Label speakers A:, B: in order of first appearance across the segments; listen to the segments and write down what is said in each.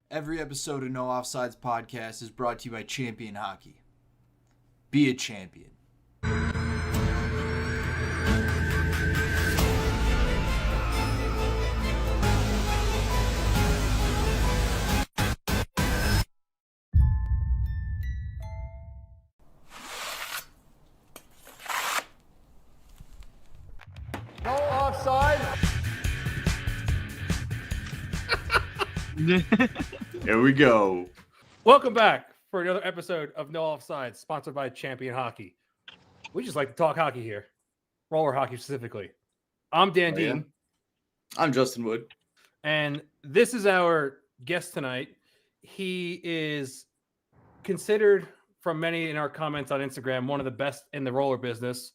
A: Every episode of No Offsides podcast is brought to you by Champion Hockey. Be a champion.
B: No offside.
A: Here we go.
B: Welcome back for another episode of No Offsides, sponsored by Champion Hockey. We just like to talk hockey here, roller hockey specifically. I'm Dan Dean.
A: I'm Justin Wood.
B: And this is our guest tonight. He is considered, from many in our comments on Instagram, one of the best in the roller business.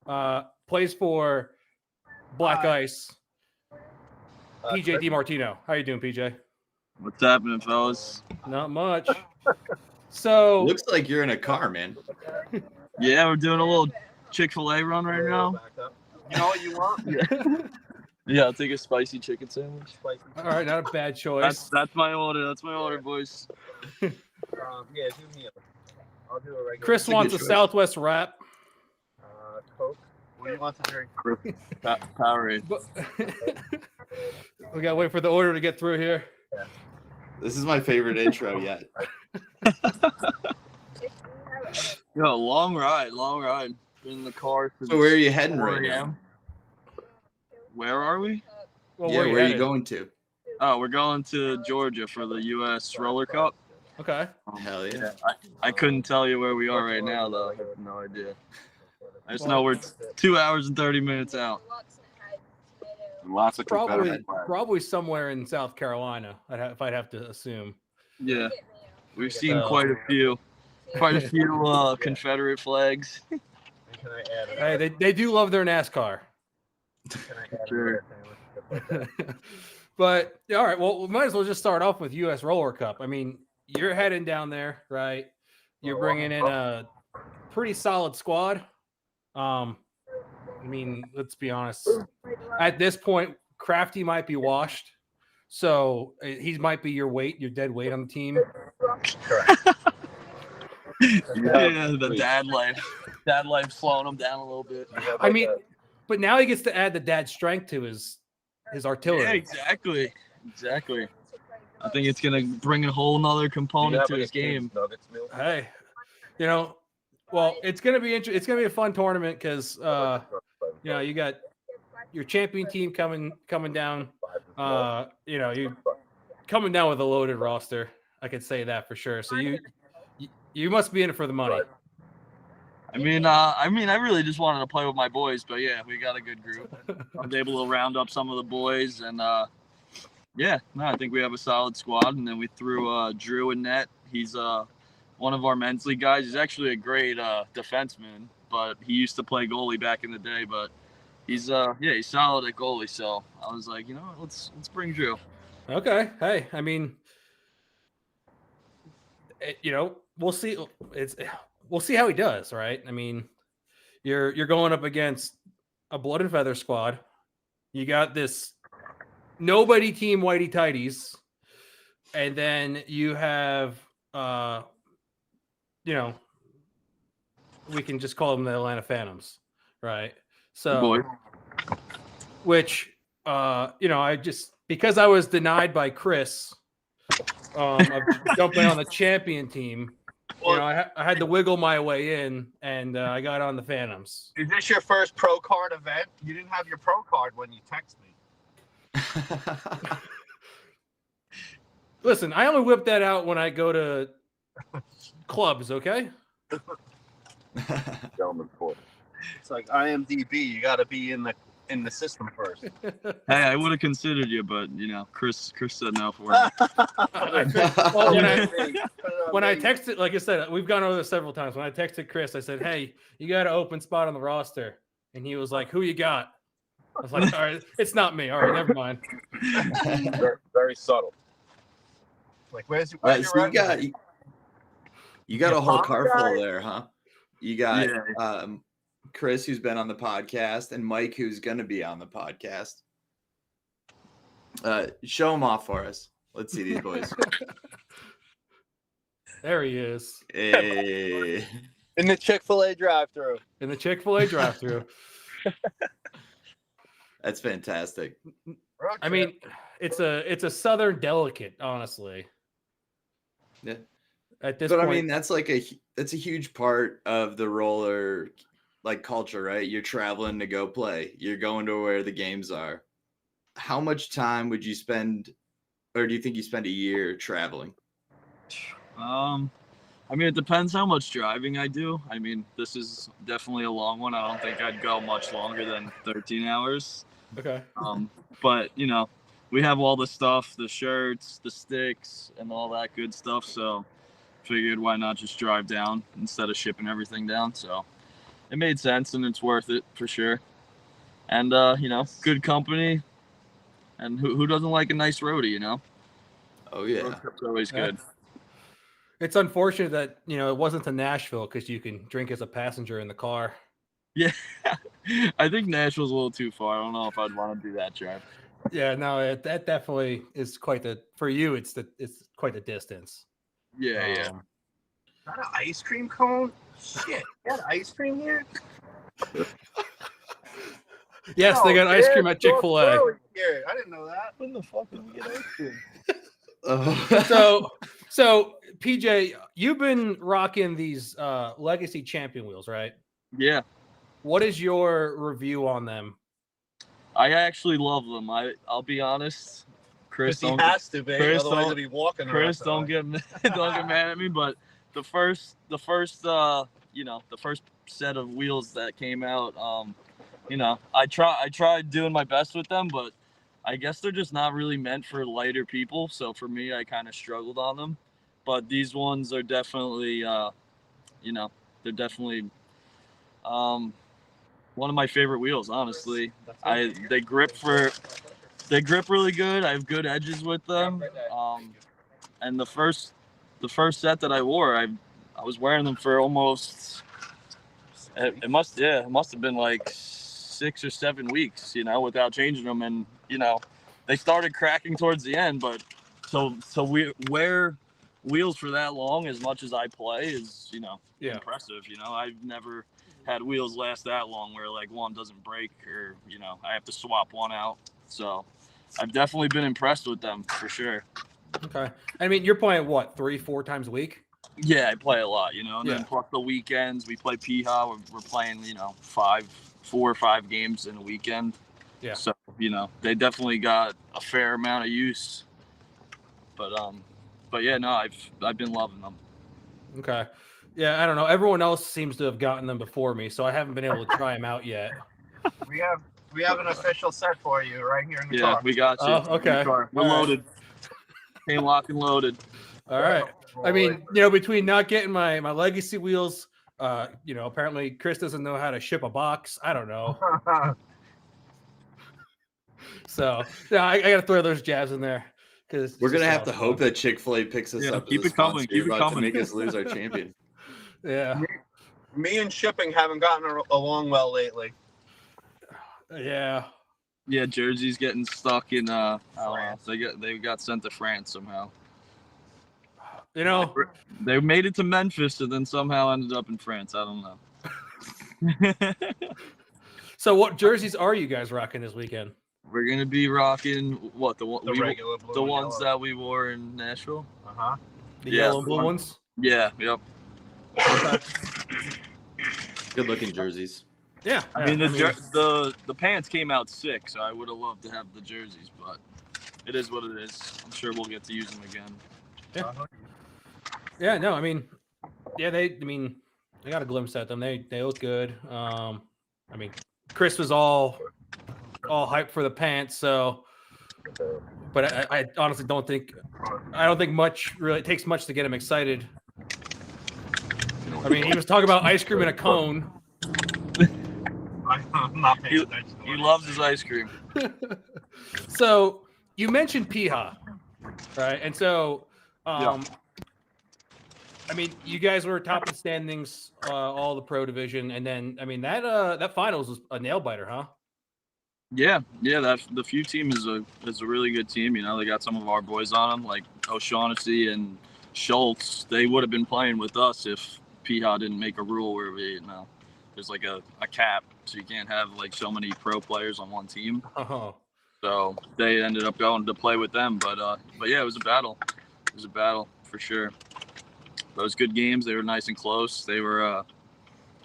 B: Plays for Black Ice. PJ DiMartino. How you doing, PJ?
C: What's happening, fellas?
B: Not much. So
A: Looks like you're in a car, man.
C: Yeah, we're doing a little Chick-fil-A run right now.
D: You know what you want?
C: Yeah, I'll take a spicy chicken sandwich.
B: all right, not a bad choice.
C: That's my order. That's my order, boys.
D: Yeah, do me I'll do a regular.
B: Chris wants a
A: choice.
B: Southwest wrap.
D: Coke. What do you want to drink?
C: Powerade.
B: But we gotta wait for the order to get through here.
A: This is my favorite intro yet.
C: Yo, long ride. Been in the car for
A: So where are you heading
C: 4
A: right now?
C: a.m. Where are we?
B: Well,
A: Yeah, where are you
B: headed?
A: going to?
C: Oh, we're going to Georgia for the US Roller Cup.
B: Okay.
A: Hell yeah.
C: I couldn't tell you where we are right now, though. I have no idea. I just know we're 2 hours and 30 minutes out.
D: Lots of
B: Probably somewhere in South Carolina. If I'd have to assume.
C: Yeah, we've seen quite a few Confederate flags.
B: Hey, they do love their NASCAR.
C: Sure.
B: But yeah, all right. Well, we might as well just start off with U.S. Roller Cup. I mean, you're heading down there, right? You're bringing in a pretty solid squad. I mean, let's be honest. At this point, Crafty might be washed, so he might be your dead weight on the team.
C: Yeah, the dad life slowing him down a little bit.
B: I mean, but now he gets to add the dad strength to his artillery.
C: Yeah, exactly. I think it's gonna bring a whole nother component to his game.
B: Hey, well, it's gonna be it's gonna be a fun tournament because you got your champion team coming down. You coming down with a loaded roster. I could say that for sure. So you must be in it for the money.
C: I really just wanted to play with my boys, but yeah, we got a good group. I was able to round up some of the boys, and I think we have a solid squad. And then we threw Drew in net. He's one of our men's league guys. He's actually a great defenseman, but he used to play goalie back in the day. But he's solid at goalie. So I was like, let's bring Drew.
B: Okay. Hey, I mean, we'll see. We'll see how he does, right? I mean, you're going up against a blood and feather squad. You got this nobody team whitey tighties, and then you have we can just call them the Atlanta Phantoms, right? So,
C: Boy.
B: which because I was denied by Chris of jumping on the champion team. I had to wiggle my way in, and I got on the Phantoms.
D: Is this your first pro card event? You didn't have your pro card when you text me.
B: Listen, I only whip that out when I go to clubs, okay?
D: Gentlemen, it's like IMDb. You got to be in the system first.
C: Hey, I would have considered you, but Chris said no for me.
B: Well, when I texted, like I said, we've gone over this several times. When I texted Chris, I said, "Hey, you got an open spot on the roster," and he was like, "Who you got?" I was like, "All right, it's not me. All right, never mind."
D: Very, very subtle. Like, where's your
A: So you got a whole car full there, huh? You got Chris, who's been on the podcast, and Mike, who's going to be on the podcast. Show them off for us. Let's see these boys.
B: There he is.
A: Hey.
D: In the Chick-fil-A drive-thru.
B: In the Chick-fil-A drive-thru.
A: That's fantastic.
B: I mean, it's a Southern delicate, honestly.
A: Yeah.
B: At this
A: But
B: point,
A: I mean, that's a huge part of the roller like culture, right? You're traveling to go play. You're going to where the games are. How much time would you spend, or do you think you spend a year traveling?
C: I mean, it depends how much driving I do. I mean, this is definitely a long one. I don't think I'd go much longer than 13 hours.
B: okay.
C: But you know, we have all the stuff, the shirts, the sticks, and all that good stuff. So figured why not just drive down instead of shipping everything down. So it made sense, and it's worth it for sure. And you know, good company, and who doesn't like a nice roadie, you know?
A: Oh yeah.
C: Road trip's always good.
B: It's unfortunate that it wasn't to Nashville because you can drink as a passenger in the car.
C: Yeah, I think Nashville's a little too far. I don't know if I'd want to do that drive.
B: Yeah, no, that definitely is quite for you. It's quite the distance.
C: Yeah.
D: Is that an ice cream cone? Shit, you got ice cream here?
B: Yes, they got ice cream at Chick-fil-A.
D: I didn't know that. When the fuck did we get ice cream?
B: So PJ, you've been rocking these Legacy Champion wheels, right?
C: Yeah.
B: What is your review on them?
C: I actually love them. I'll be honest. Chris,
D: He has to be.
C: Chris,
D: Otherwise, he'll be walking.
C: Chris, don't get mad at me. But the first set of wheels that came out, I tried doing my best with them, but I guess they're just not really meant for lighter people. So for me, I kind of struggled on them. But these ones are definitely, they're definitely one of my favorite wheels. Honestly, they grip really good. I have good edges with them. And the first set that I wore, I was wearing them for almost. It must have been like 6 or 7 weeks, without changing them, and they started cracking towards the end. But so we wear wheels for that long as much as I play is impressive. I've never had wheels last that long where like one doesn't break or I have to swap one out. So I've definitely been impressed with them for sure.
B: Okay, I mean you're playing what 3-4 times a week?
C: Yeah, I play a lot, and then plus the weekends we play PHA. We're playing 4 or 5 games in a weekend.
B: Yeah.
C: So they definitely got a fair amount of use. But yeah, no, I've been loving them.
B: Okay. Yeah, I don't know. Everyone else seems to have gotten them before me, so I haven't been able to try them out yet.
D: We have an official set for you right here in the car.
C: Yeah, we got you.
B: Oh, okay.
C: We're loaded. Came locked and loaded.
B: All right. I mean, between not getting my Legacy wheels, apparently Chris doesn't know how to ship a box. I don't know. So yeah, I got to throw those jabs in there because
A: we're gonna have to hope that Chick-fil-A picks us up.
C: Keep it coming. Keep it coming.
A: To make us lose our champion.
B: Yeah.
D: Me and shipping haven't gotten along well lately.
B: Yeah.
C: Yeah, Jersey's getting stuck in France. They got sent to France somehow. They made it to Memphis and then somehow ended up in France. I don't know.
B: So what jerseys are you guys rocking this weekend?
C: We're gonna be rocking what the
D: regular blue
C: the
D: and
C: ones
D: yellow
C: that we wore in Nashville.
B: The yellow and blue ones.
C: Yeah. Yep.
A: Good looking jerseys.
B: Yeah.
C: I mean the pants came out sick, so I would have loved to have the jerseys, but it is what it is. I'm sure we'll get to use them again.
B: Yeah. Yeah. No, I mean, yeah, they got a glimpse at them. They look good. I mean, Chris was all hyped for the pants, so. But I honestly don't think much really it takes much to get him excited. I mean, he was talking about ice cream in a cone.
D: I'm not paying attention.
C: He loves his ice cream.
B: So you mentioned PHA, right? And so, I mean, you guys were top of the standings, all the pro division, and then I mean that finals was a nail biter, huh?
C: Yeah, that the few team is a really good team. You know, they got some of our boys on them, like O'Shaughnessy and Schultz. They would have been playing with us if PHA didn't make a rule where there's like a cap, so you can't have like so many pro players on one team.
B: Oh.
C: So they ended up going to play with them. But yeah, it was a battle. It was a battle for sure. Those good games. They were nice and close. They were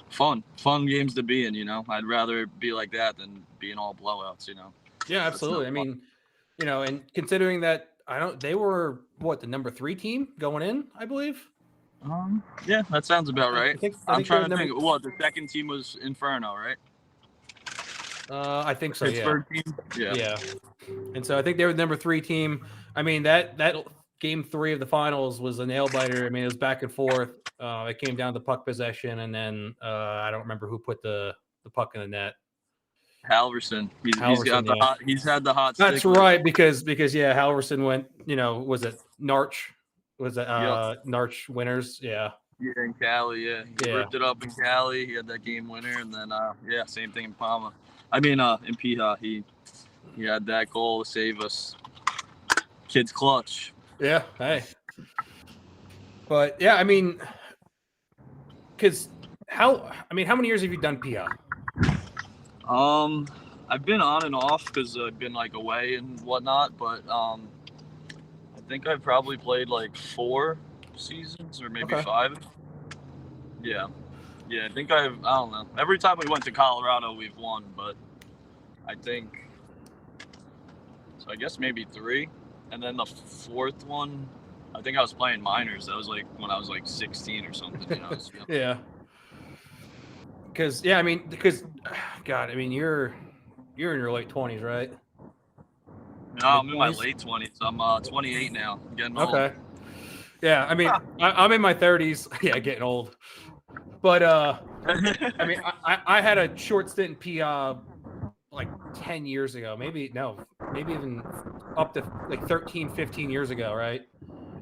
C: fun games to be in. You know, I'd rather be like that than being all blowouts. You know.
B: Yeah, absolutely. I mean, you know, and considering that they were the number 3 team going in, I believe.
C: Yeah, that sounds about right. I'm trying to think. What, the second team was Inferno, right?
B: I think so.
C: Pittsburgh
B: Yeah.
C: Team?
B: Yeah. And so I think they were the number 3 team. I mean, that game 3 of the finals was a nail biter. I mean, it was back and forth. It came down to puck possession, and then I don't remember who put the puck in the net.
C: Halverson. He's had the hot.
B: That's
C: stick
B: right, because Halverson went. You know, was it Narch? Was it Narch winners? Yeah.
C: Yeah, in Cali. Yeah, he ripped it up in Cali. He had that game winner, and then same thing in Palma. I mean, in Piha, he had that goal to save us. Kid's clutch.
B: Yeah. Hey. But yeah, I mean, how many years have you done Piha?
C: I've been on and off because I've been like away and whatnot, but I think I've probably played like 4 seasons or maybe 5. Yeah, I think I don't know. Every time we went to Colorado, we've won, but I think so. I guess maybe 3, and then the 4th one, I think I was playing minors. That was like when I was like 16 or something. You know?
B: Yeah. Because God, I mean, you're in your late 20s, right?
C: No, I'm in my late 20s. I'm 28 now. I'm getting old.
B: Okay. Yeah, I mean, I'm in my 30s. Yeah, getting old. But I mean, I had a short stint in PA like 10 years ago, maybe even up to like 13, 15 years ago, right?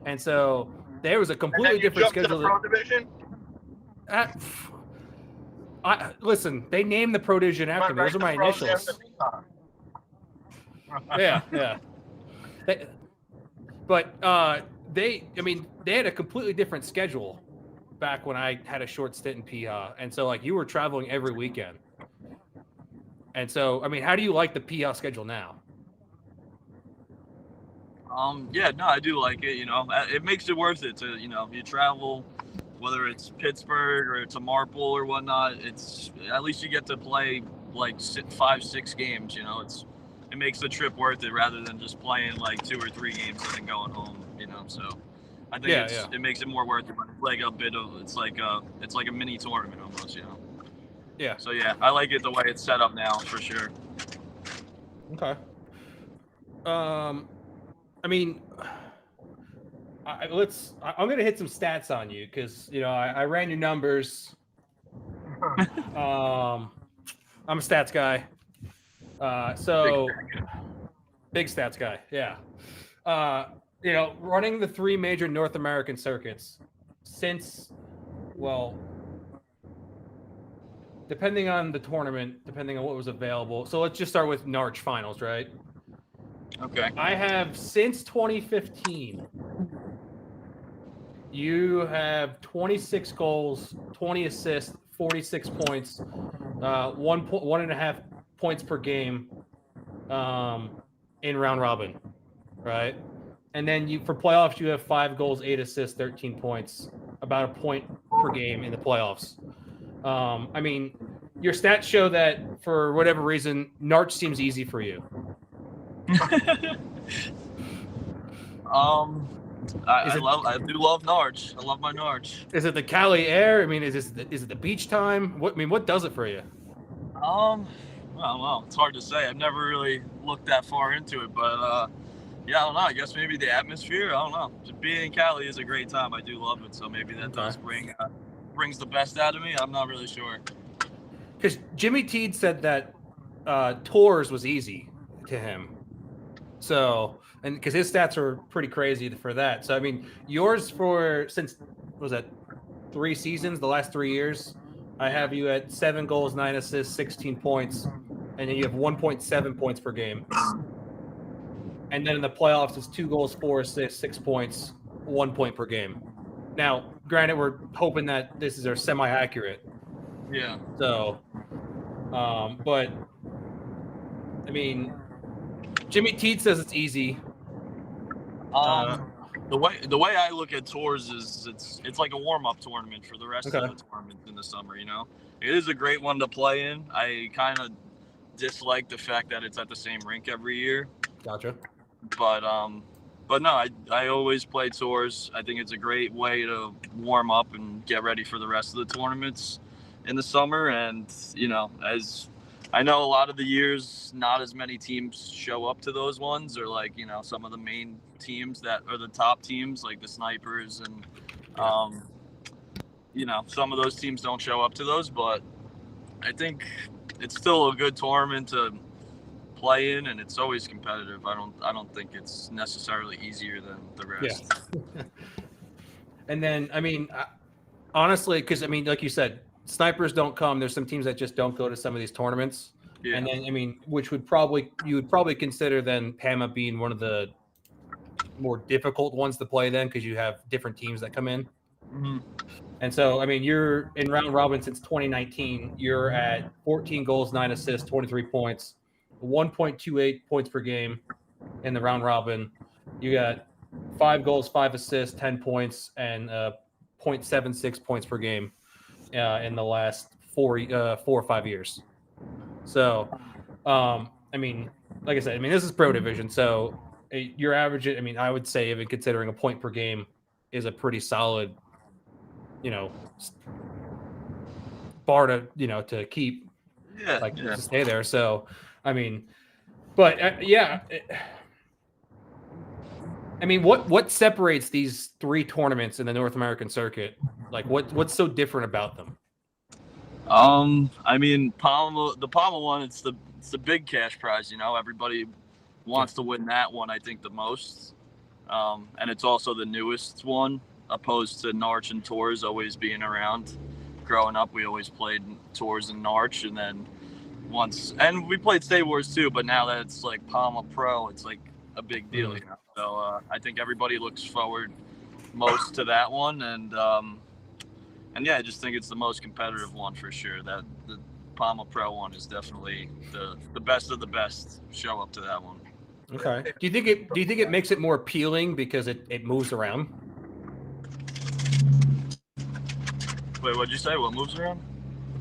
B: And so there was a completely different schedule.
D: To the pro division?
B: Listen, they named the pro division after me. Those are my initials. Yeah. But they had a completely different schedule back when I had a short stint in PIA. And so like you were traveling every weekend. And so, I mean, how do you like the PIA schedule now?
C: Yeah, no, I do like it. You know, it makes it worth it to, you know, you travel, whether it's Pittsburgh or to Marple or whatnot. It's at least you get to play like 5-6 games. You know, it makes the trip worth it rather than just playing like 2 or 3 games and then going home. You know, so I think it makes it more worth it. But it's like it's like a mini tournament almost. You know.
B: Yeah.
C: So yeah, I like it the way it's set up now for sure.
B: Okay. I mean, I'm going to hit some stats on you because, you know, I ran your numbers. I'm a stats guy. So big stats guy. Yeah. You know, running the 3 major North American circuits since, well, depending on the tournament, depending on what was available. So let's just start with Narch finals, right?
C: Okay.
B: I have since 2015. You have 26 goals, 20 assists, 46 points, 1.5 points per game in round robin, right? And then for playoffs, you have 5 goals, 8 assists, 13 points, about a point per game in the playoffs. I mean, your stats show that for whatever reason, Narch seems easy for you.
C: I do love Narch. I love my Narch.
B: Is it the Cali air? I mean, is it the beach time? What does it for you?
C: I don't know. It's hard to say. I've never really looked that far into it, but yeah, I don't know. I guess maybe the atmosphere. I don't know. Just being in Cali is a great time. I do love it, so maybe that does brings the best out of me. I'm not really sure.
B: Because Jimmy Teed said that tours was easy to him. So, and because his stats are pretty crazy for that. So, I mean, yours since 3 seasons, the last 3 years, I have you at 7 goals, 9 assists, 16 points, and then you have 1.7 points per game. And then in the playoffs, it's 2 goals, 4 assists, 6 points, 1 point per game. Now, granted, we're hoping that this is our semi-accurate.
C: Yeah.
B: So, but I mean, Jimmy Teed says it's easy.
C: The way I look at tours is it's like a warm-up tournament for the rest of the tournament in the summer. You know, it is a great one to play in. I kind of dislike the fact that it's at the same rink every year.
B: Gotcha.
C: But no, I always play tours. I think it's a great way to warm up and get ready for the rest of the tournaments in the summer. And, you know, as I know a lot of the years, not as many teams show up to those ones, or like, you know, some of the main teams that are the top teams, like the Snipers and, you know, some of those teams don't show up to those, but I think it's still a good tournament to play in, and it's always competitive. I don't think it's necessarily easier than the rest.
B: Yeah. And then, I mean, honestly, because I mean, like you said, Snipers don't come. There's some teams that just don't go to some of these tournaments. Yeah. And then, I mean, you would probably consider then PAMA being one of the more difficult ones to play then, because you have different teams that come in.
C: Mm-hmm.
B: And so, I mean, you're in round robin since 2019. You're at 14 goals, 9 assists, 23 points, 1.28 points per game in the round robin. You got 5 goals, 5 assists, 10 points, and 0.76 points per game in the last 4 or 5 years. So, I mean, like I said, I mean, this is pro division. So your average, I mean, I would say even considering a point per game is a pretty solid, you know, bar to, you know, to keep, to stay there. So, I mean, but I mean, what separates these 3 tournaments in the North American circuit? Like, what's so different about them?
C: I mean, the PAMA one, it's the big cash prize. You know, everybody wants to win that one, I think, the most. And it's also the newest one, opposed to Narch and Tours always being around. Growing up, we always played Tours and Narch, and then and we played State Wars too, but now that it's like PAMA Pro, it's like a big deal, you know. So I think everybody looks forward most to that one, and yeah, I just think it's the most competitive one for sure. That the PAMA Pro one is definitely the best of the best. Show up to that one.
B: Okay. Do you think it makes it more appealing because it moves around?
C: Wait, what'd you say? What moves around?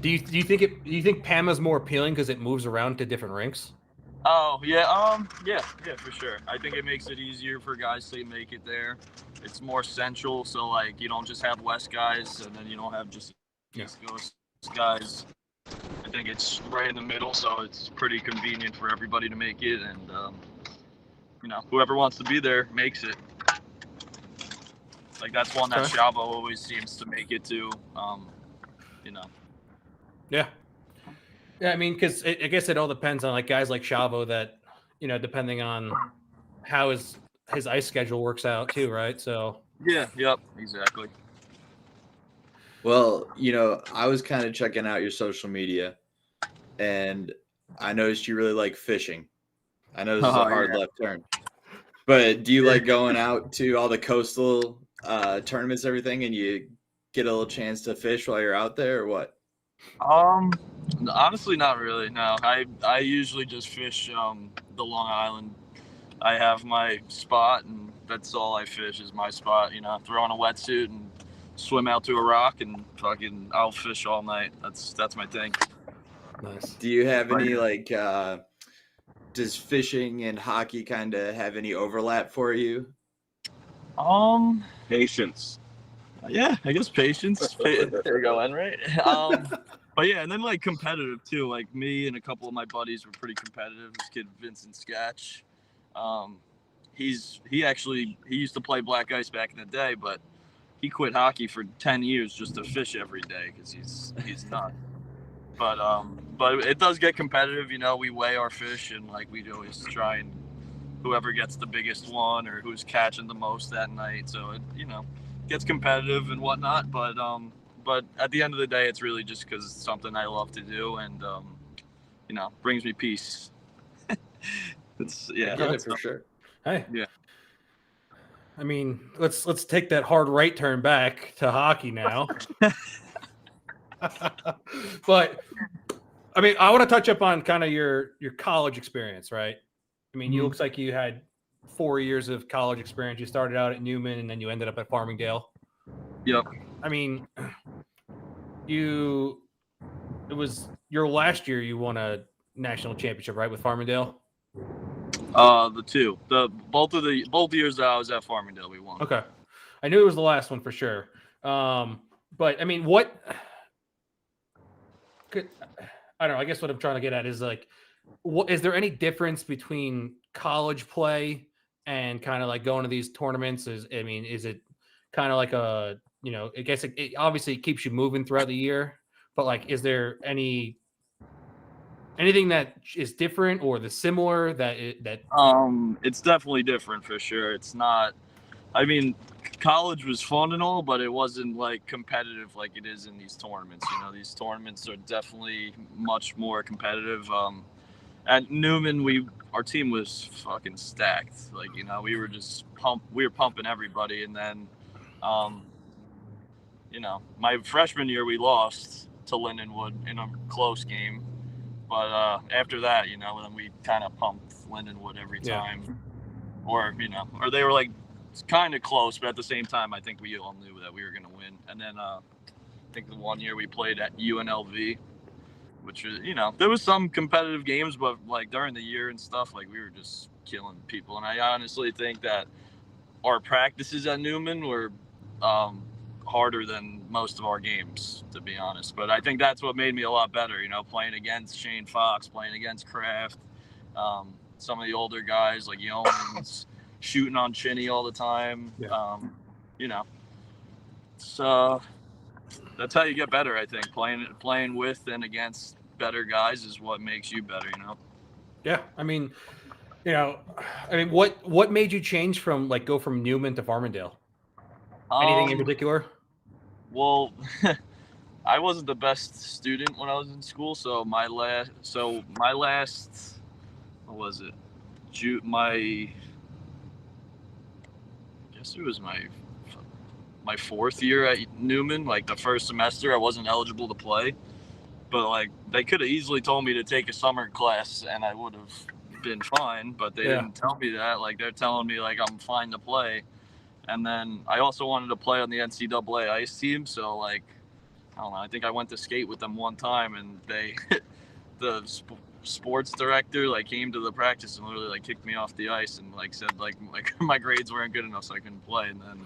B: Do you think PAMA's more appealing because it moves around to different rinks?
C: Oh yeah, yeah, for sure. I think it makes it easier for guys to make it there. It's more central, so like you don't just have West guys, and then you don't have just East Coast guys. I think it's right in the middle, so it's pretty convenient for everybody to make it, and you know, whoever wants to be there makes it. Like that's one that Chavo always seems to make it to. You know.
B: Yeah. Yeah, I mean, because I guess it all depends on like guys like Chavo that, you know, depending on how his ice schedule works out too, right? So
C: yeah, yep, exactly.
A: Well, you know, I was kind of checking out your social media, and I noticed you really like fishing. I know this is a hard left turn, but do you like going out to all the coastal tournaments, everything, and you get a little chance to fish while you're out there, or what?
C: Honestly, not really. No, I usually just fish the Long Island. I have my spot, and that's all I fish is my spot. You know, throw on a wetsuit and swim out to a rock, and I'll fish all night. That's my thing.
B: Nice.
A: Do you have any like? Does fishing and hockey kind of have any overlap for you?
C: Patience. Yeah, I guess patience. There we go, N, right? But yeah, and then like competitive too. Like me and a couple of my buddies were pretty competitive. This kid Vincent Sketch, he used to play black ice back in the day, but he quit hockey for 10 years just to fish every day because he's nuts. But it does get competitive. You know, we weigh our fish, and like we always try and whoever gets the biggest one or who's catching the most that night. So it, you know, gets competitive and whatnot, but at the end of the day, it's really just because it's something I love to do, and brings me peace. It's
A: I get it for sure.
B: Hey.
C: Yeah.
B: I mean, let's take that hard right turn back to hockey now. But I mean, I want to touch up on kind of your college experience, right? I mean, you looks like you had 4 years of college experience. You started out at Newman and then you ended up at Farmingdale.
C: Yep.
B: I mean, it was your last year you won a national championship, right, with Farmingdale?
C: Both years that I was at Farmingdale, we won.
B: Okay. I knew it was the last one for sure. But I mean, I don't know. I guess what I'm trying to get at is like, is there any difference between college play and kind of like going to these tournaments? Is it kind of like I guess it obviously keeps you moving throughout the year, but like, is there anything that is different or the similar that
C: It's definitely different for sure. It's not. I mean, college was fun and all, but it wasn't like competitive like it is in these tournaments. These tournaments are definitely much more competitive. At Newman, our team was fucking stacked. Like, we were just pumping everybody. And then, my freshman year we lost to Lindenwood in a close game. But after that, then we kind of pumped Lindenwood every time. Or they were like kind of close, but at the same time, I think we all knew that we were going to win. And then I think the one year we played at UNLV, which was, there was some competitive games, but like during the year and stuff, like we were just killing people. And I honestly think that our practices at Newman were harder than most of our games, to be honest. But I think that's what made me a lot better, playing against Shane Fox, playing against Kraft, some of the older guys like Yeomans, shooting on Chinny all the time. So that's how you get better. I think playing with and against better guys is what makes you better.
B: Yeah, I mean, what made you change from go from Newman to Farmingdale? Anything in particular?
C: Well, I wasn't the best student when I was in school, so my last what was it? I guess it was my fourth year at Newman. Like the first semester, I wasn't eligible to play, but like they could have easily told me to take a summer class and I would have been fine. But they didn't tell me that. Like they're telling me like I'm fine to play. And then I also wanted to play on the NCAA ice team, so like I don't know. I think I went to skate with them one time, and the sports director like came to the practice and literally like kicked me off the ice and like said like my grades weren't good enough, so I couldn't play. And then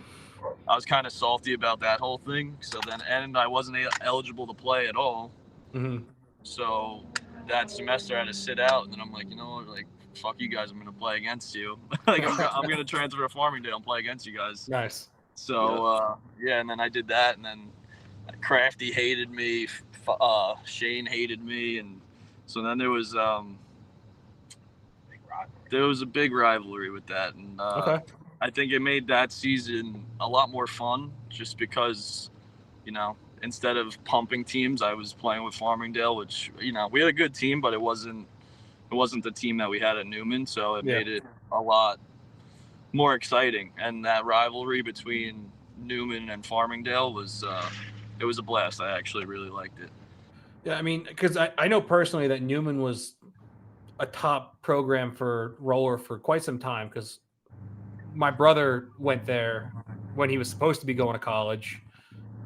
C: I was kind of salty about that whole thing. So then, and I wasn't eligible to play at all.
B: Mm-hmm.
C: So that semester I had to sit out, and then I'm like, like fuck you guys, I'm gonna play against you. Like I'm gonna transfer to Farmingdale and play against you guys.
B: Nice.
C: So and then I did that, and then Crafty hated me, Shane hated me, and so then there was a big rivalry with that, and I think it made that season a lot more fun, just because instead of pumping teams, I was playing with Farmingdale, which we had a good team, but it wasn't the team that we had at Newman, so it made it a lot more exciting. And that rivalry between Newman and Farmingdale was it was a blast. I actually really liked it.
B: Yeah, I mean, because I know personally that Newman was a top program for roller for quite some time, because my brother went there when he was supposed to be going to college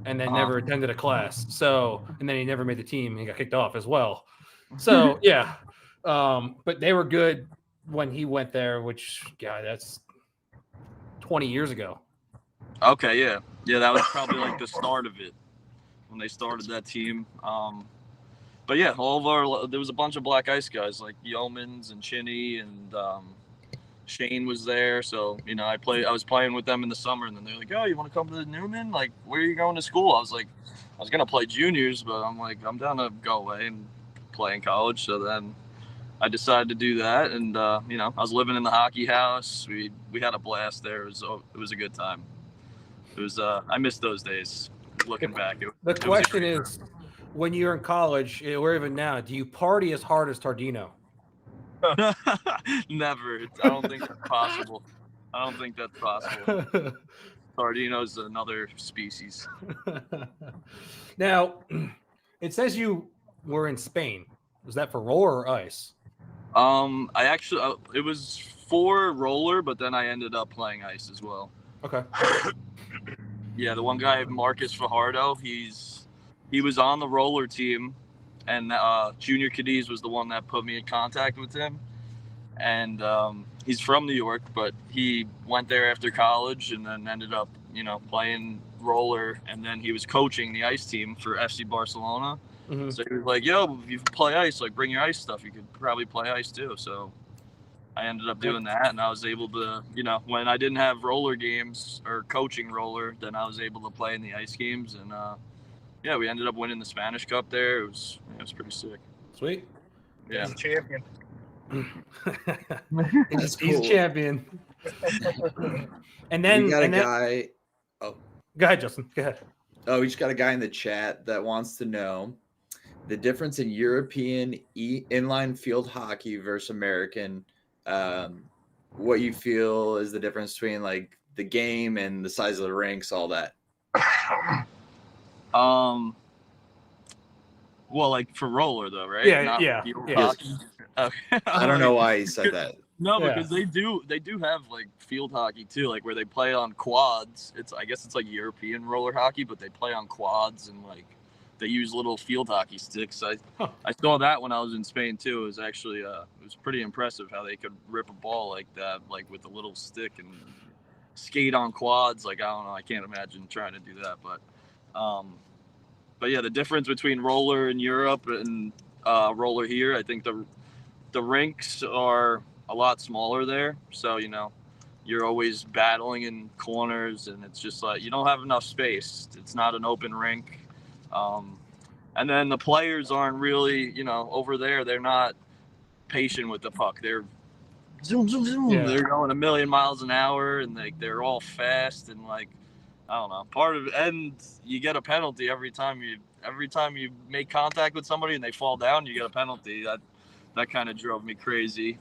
B: and then never attended a class. So, and then he never made the team and he got kicked off as well. So, yeah. But they were good when he went there, which, God, that's 20 years ago.
C: Okay, yeah. Yeah, that was probably like the start of it when they started that team. But yeah, there was a bunch of black ice guys like Yeomans and Chinny, and Shane was there. So, I was playing with them in the summer, and then they're like, oh, you want to come to Newman? Like, where are you going to school? I was like, I was going to play juniors, but I'm like, I'm down to go away and play in college. So then I decided to do that. And, I was living in the hockey house. We had a blast there. It was a good time. It was, I missed those days looking back.
B: The question is, when you're in college or even now, do you party as hard as Tardino?
C: Never. I don't think that's possible. I don't think that's possible. Tardino's another species.
B: Now, it says you were in Spain. Was that for roller or ice?
C: I actually it was for roller, but then I ended up playing ice as well.
B: Okay.
C: Yeah, the one guy, Marcus Fajardo, he was on the roller team, and Junior Cadiz was the one that put me in contact with him. And he's from New York, but he went there after college and then ended up, playing roller. And then he was coaching the ice team for FC Barcelona.
B: Mhm.
C: So he was like, "Yo, if you play ice, like bring your ice stuff. You could probably play ice too." So I ended up doing that, and I was able to, when I didn't have roller games or coaching roller, then I was able to play in the ice games. And yeah, we ended up winning the Spanish Cup there. It was pretty sick.
B: Sweet.
C: Yeah.
D: He's a champion.
A: That's
B: He's
A: cool.
B: champion. And then
A: We got a
B: and then,
A: guy. Oh,
B: go ahead, Justin. Go ahead.
A: we just got a guy in the chat that wants to know the difference in European inline field hockey versus American. What you feel is the difference between like the game and the size of the rinks, all that.
C: Well, like for roller though, right?
B: Yeah,
C: Not
B: yeah,
C: field
B: yeah.
C: hockey. Okay.
A: I don't know why he said that.
C: No,
B: Yeah.
C: because they do have like field hockey too, like where they play on quads. I guess it's like European roller hockey, but they play on quads and like they use little field hockey sticks. I saw that when I was in Spain too. It was actually it was pretty impressive how they could rip a ball like that, like with a little stick and skate on quads. Like I don't know, I can't imagine trying to do that, but yeah, the difference between roller in Europe and roller here, I think the rinks are a lot smaller there, so you're always battling in corners, and it's just like you don't have enough space. It's not an open rink, and then the players aren't really, over there. They're not patient with the puck. They're zoom, zoom, zoom.
B: Yeah.
C: They're going a million miles an hour, and they're all fast, and like I don't know. Part of it, and you get a penalty every time you make contact with somebody and they fall down. You get a penalty. That kind of drove me crazy.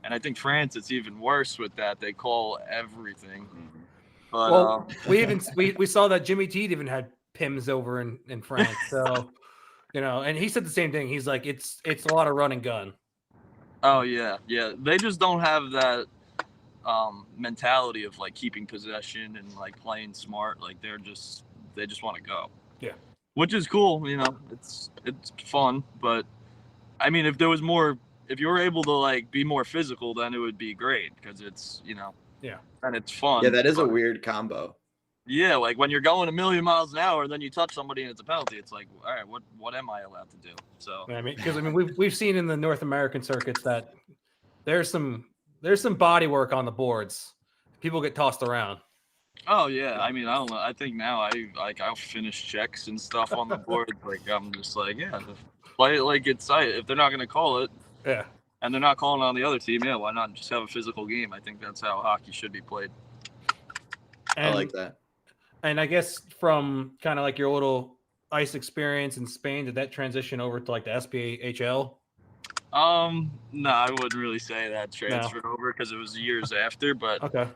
C: And I think France, it's even worse with that. They call everything. But
B: Well, we saw that Jimmy Teed even had PIMs over in France. So, and he said the same thing. He's like, it's a lot of run and gun.
C: Oh yeah. They just don't have that mentality of like keeping possession and like playing smart. Like they just want to go.
B: Yeah.
C: Which is cool. It's fun. But I mean, if you were able to like be more physical, then it would be great because it's,
B: Yeah.
C: and it's fun.
A: Yeah, that is a weird combo.
C: Yeah, like when you're going a million miles an hour and then you touch somebody and it's a penalty, it's like, all right, what am I allowed to do? So
B: I mean, because we've seen in the North American circuits that there's some body work on the boards. People get tossed around.
C: oh yeah, I mean, I don't know. I think now I'll finish checks and stuff on the board. Like I'm just like, yeah, play it like it's if they're not gonna call it,
B: Yeah.
C: and they're not calling on the other team, yeah, why not just have a physical game? I think that's how hockey should be played.
B: And,
A: I like that.
B: And I guess from kind of like your little ice experience in Spain, did that transition over to like the SPHL?
C: No, I wouldn't really say that transferred over because it was years after, but
B: Okay.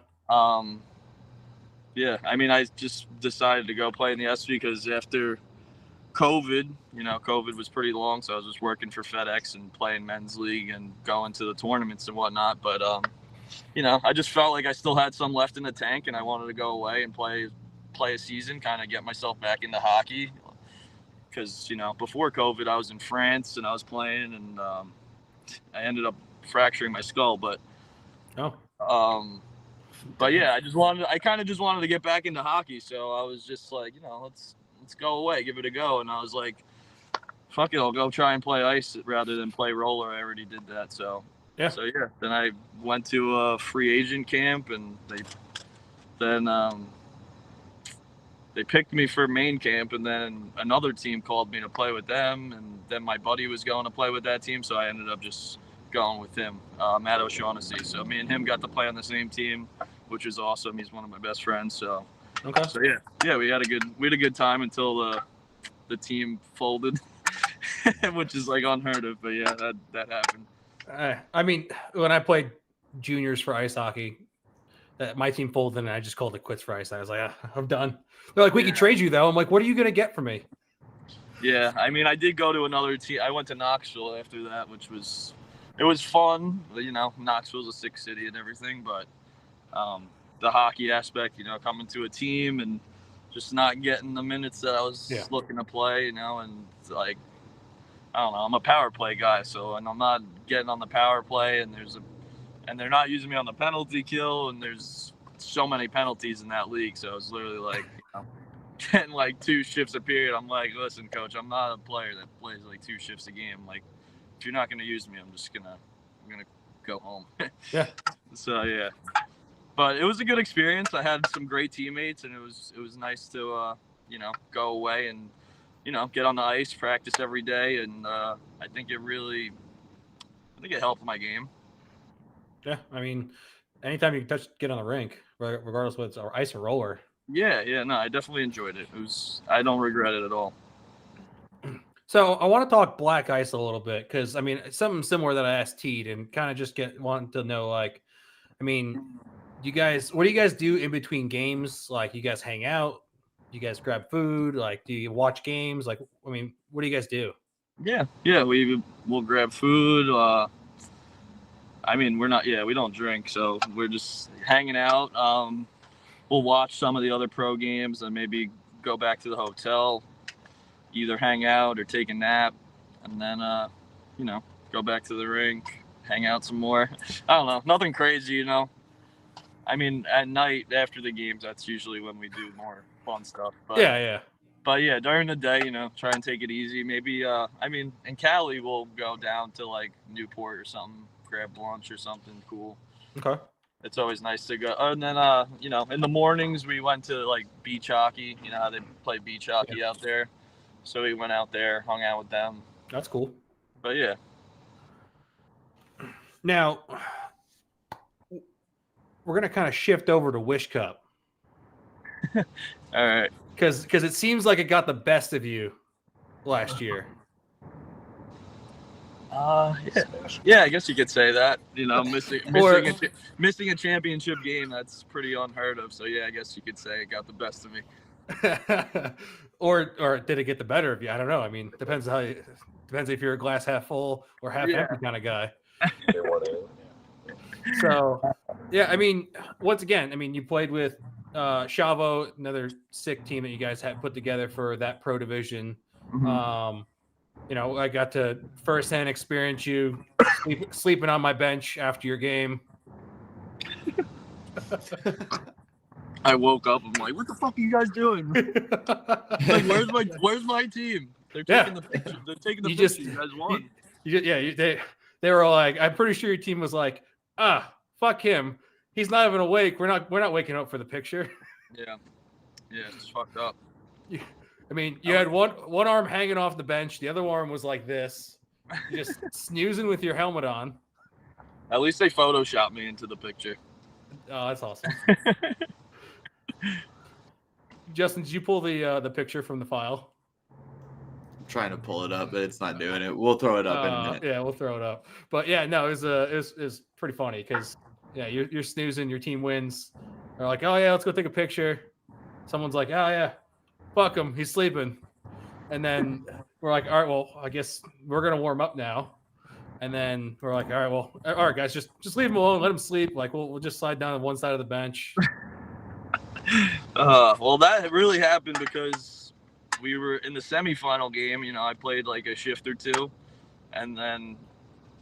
C: yeah, I mean, I just decided to go play in the SP because after COVID, COVID was pretty long, so I was just working for FedEx and playing men's league and going to the tournaments and whatnot. But I just felt like I still had some left in the tank, and I wanted to go away and play a season, kind of get myself back into hockey. Because before COVID, I was in France and I was playing, and I ended up fracturing my skull. But but yeah, I kind of just wanted to get back into hockey, so I was just like, let's go away, give it a go. And I was like, fuck it, I'll go try and play ice rather than play roller. I already did that, so yeah. Then I went to a free agent camp, and they picked me for main camp, and then another team called me to play with them, and then my buddy was going to play with that team, so I ended up just going with him, Matt O'Shaughnessy. So me and him got to play on the same team, which is awesome. He's one of my best friends. So
B: Okay.
C: So yeah, we had a good time until the team folded, which is like unheard of. But yeah, that happened.
B: I mean, when I played juniors for ice hockey, my team folded and I just called it quits for ice. I was like, I'm done. They're like, we can trade you though. I'm like, what are you gonna get from me?
C: Yeah, I mean, I did go to another team. I went to Knoxville after that, which was fun. You know, Knoxville's a sick city and everything, but the hockey aspect, you know, coming to a team and just not getting the minutes that I was looking to play, you know, and like, I don't know, I'm a power play guy, so, and I'm not getting on the power play, and they're not using me on the penalty kill, and there's so many penalties in that league, so it's literally like, you know, getting like 2 shifts a period. I'm like, listen, coach, I'm not a player that plays like 2 shifts a game. Like, if you're not going to use me, I'm gonna go home.
B: Yeah.
C: So yeah, but it was a good experience. I had some great teammates, and it was nice to you know, go away and, you know, get on the ice, practice every day, and I think it helped my game.
B: Yeah, I mean, anytime you get on the rink, regardless whether it's ice or roller.
C: Yeah, no, I definitely enjoyed it. I don't regret it at all.
B: So I want to talk black ice a little bit because I mean it's something similar that I asked Teed and kind of just want to know, like, I mean, what do you guys do in between games? Like, you guys hang out, you guys grab food, like, do you watch games? Like, I mean, what do you guys do?
C: Yeah, we'll grab food. I mean, we don't drink, so we're just hanging out. We'll watch some of the other pro games and maybe go back to the hotel, either hang out or take a nap, and then, you know, go back to the rink, hang out some more. I don't know, nothing crazy, you know. I mean, at night after the games, that's usually when we do more fun stuff. But,
B: Yeah.
C: But yeah, during the day, you know, try and take it easy. Maybe, I mean, in Cali, we'll go down to like Newport or something, grab lunch or something cool.
B: Okay.
C: It's always nice to go. And then, you know, in the mornings we went to like beach hockey. You know how they play beach hockey out there. So we went out there, hung out with them.
B: That's cool.
C: But yeah.
B: Now, we're gonna kind of shift over to Wish Cup.
C: All right.
B: Because it seems like it got the best of you last year.
C: Yeah, I guess you could say that. You know, missing a championship game, that's pretty unheard of. So yeah, I guess you could say it got the best of me.
B: or did it get the better of you? I don't know. I mean, depends if you're a glass half full or half empty kind of guy. So yeah, I mean, once again, I mean, you played with Chavo, another sick team that you guys had put together for that pro division.
C: Mm-hmm.
B: You know, I got to firsthand experience you sleeping on my bench after your game.
C: I woke up. I'm like, what the fuck are you guys doing? Like, where's my team? They're taking the picture. They're taking the picture. You guys won.
B: They were all like, I'm pretty sure your team was like, fuck him. He's not even awake. We're not waking up for the picture.
C: Yeah, it's fucked up.
B: I mean, you had one arm hanging off the bench. The other arm was like this. You're just snoozing with your helmet on.
C: At least they photoshopped me into the picture.
B: Oh, that's awesome. Justin, did you pull the picture from the file?
A: I'm trying to pull it up, but it's not doing it. We'll throw it up in a minute.
B: Yeah, we'll throw it up. But yeah, no, it was pretty funny because you're snoozing, your team wins. They're like, oh yeah, let's go take a picture. Someone's like, oh yeah, fuck him, he's sleeping. And then we're like, all right, well, I guess we're gonna warm up now. And then we're like, all right, guys, just leave him alone, let him sleep. Like we'll just slide down on one side of the bench.
C: Well, that really happened because we were in the semifinal game. You know, I played like a shift or two, and then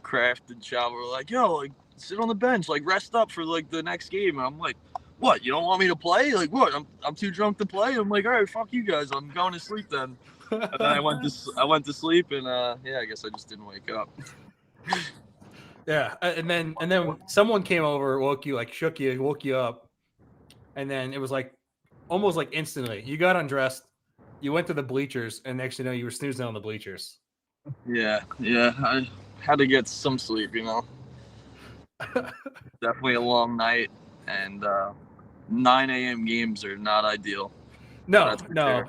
C: Kraft and Chavo were like, yo, like sit on the bench, like rest up for like the next game. And I'm like, what? You don't want me to play? Like what? I'm too drunk to play. I'm like, all right, fuck you guys. I'm going to sleep then. And then I went to sleep, and I guess I just didn't wake up.
B: Yeah, and then someone came over, woke you, like shook you, woke you up, and then it was like almost like instantly. You got undressed, you went to the bleachers, and next thing you know, you were snoozing on the bleachers.
C: Yeah, I had to get some sleep, you know. Definitely a long night, and 9 a.m. games are not ideal.
B: No,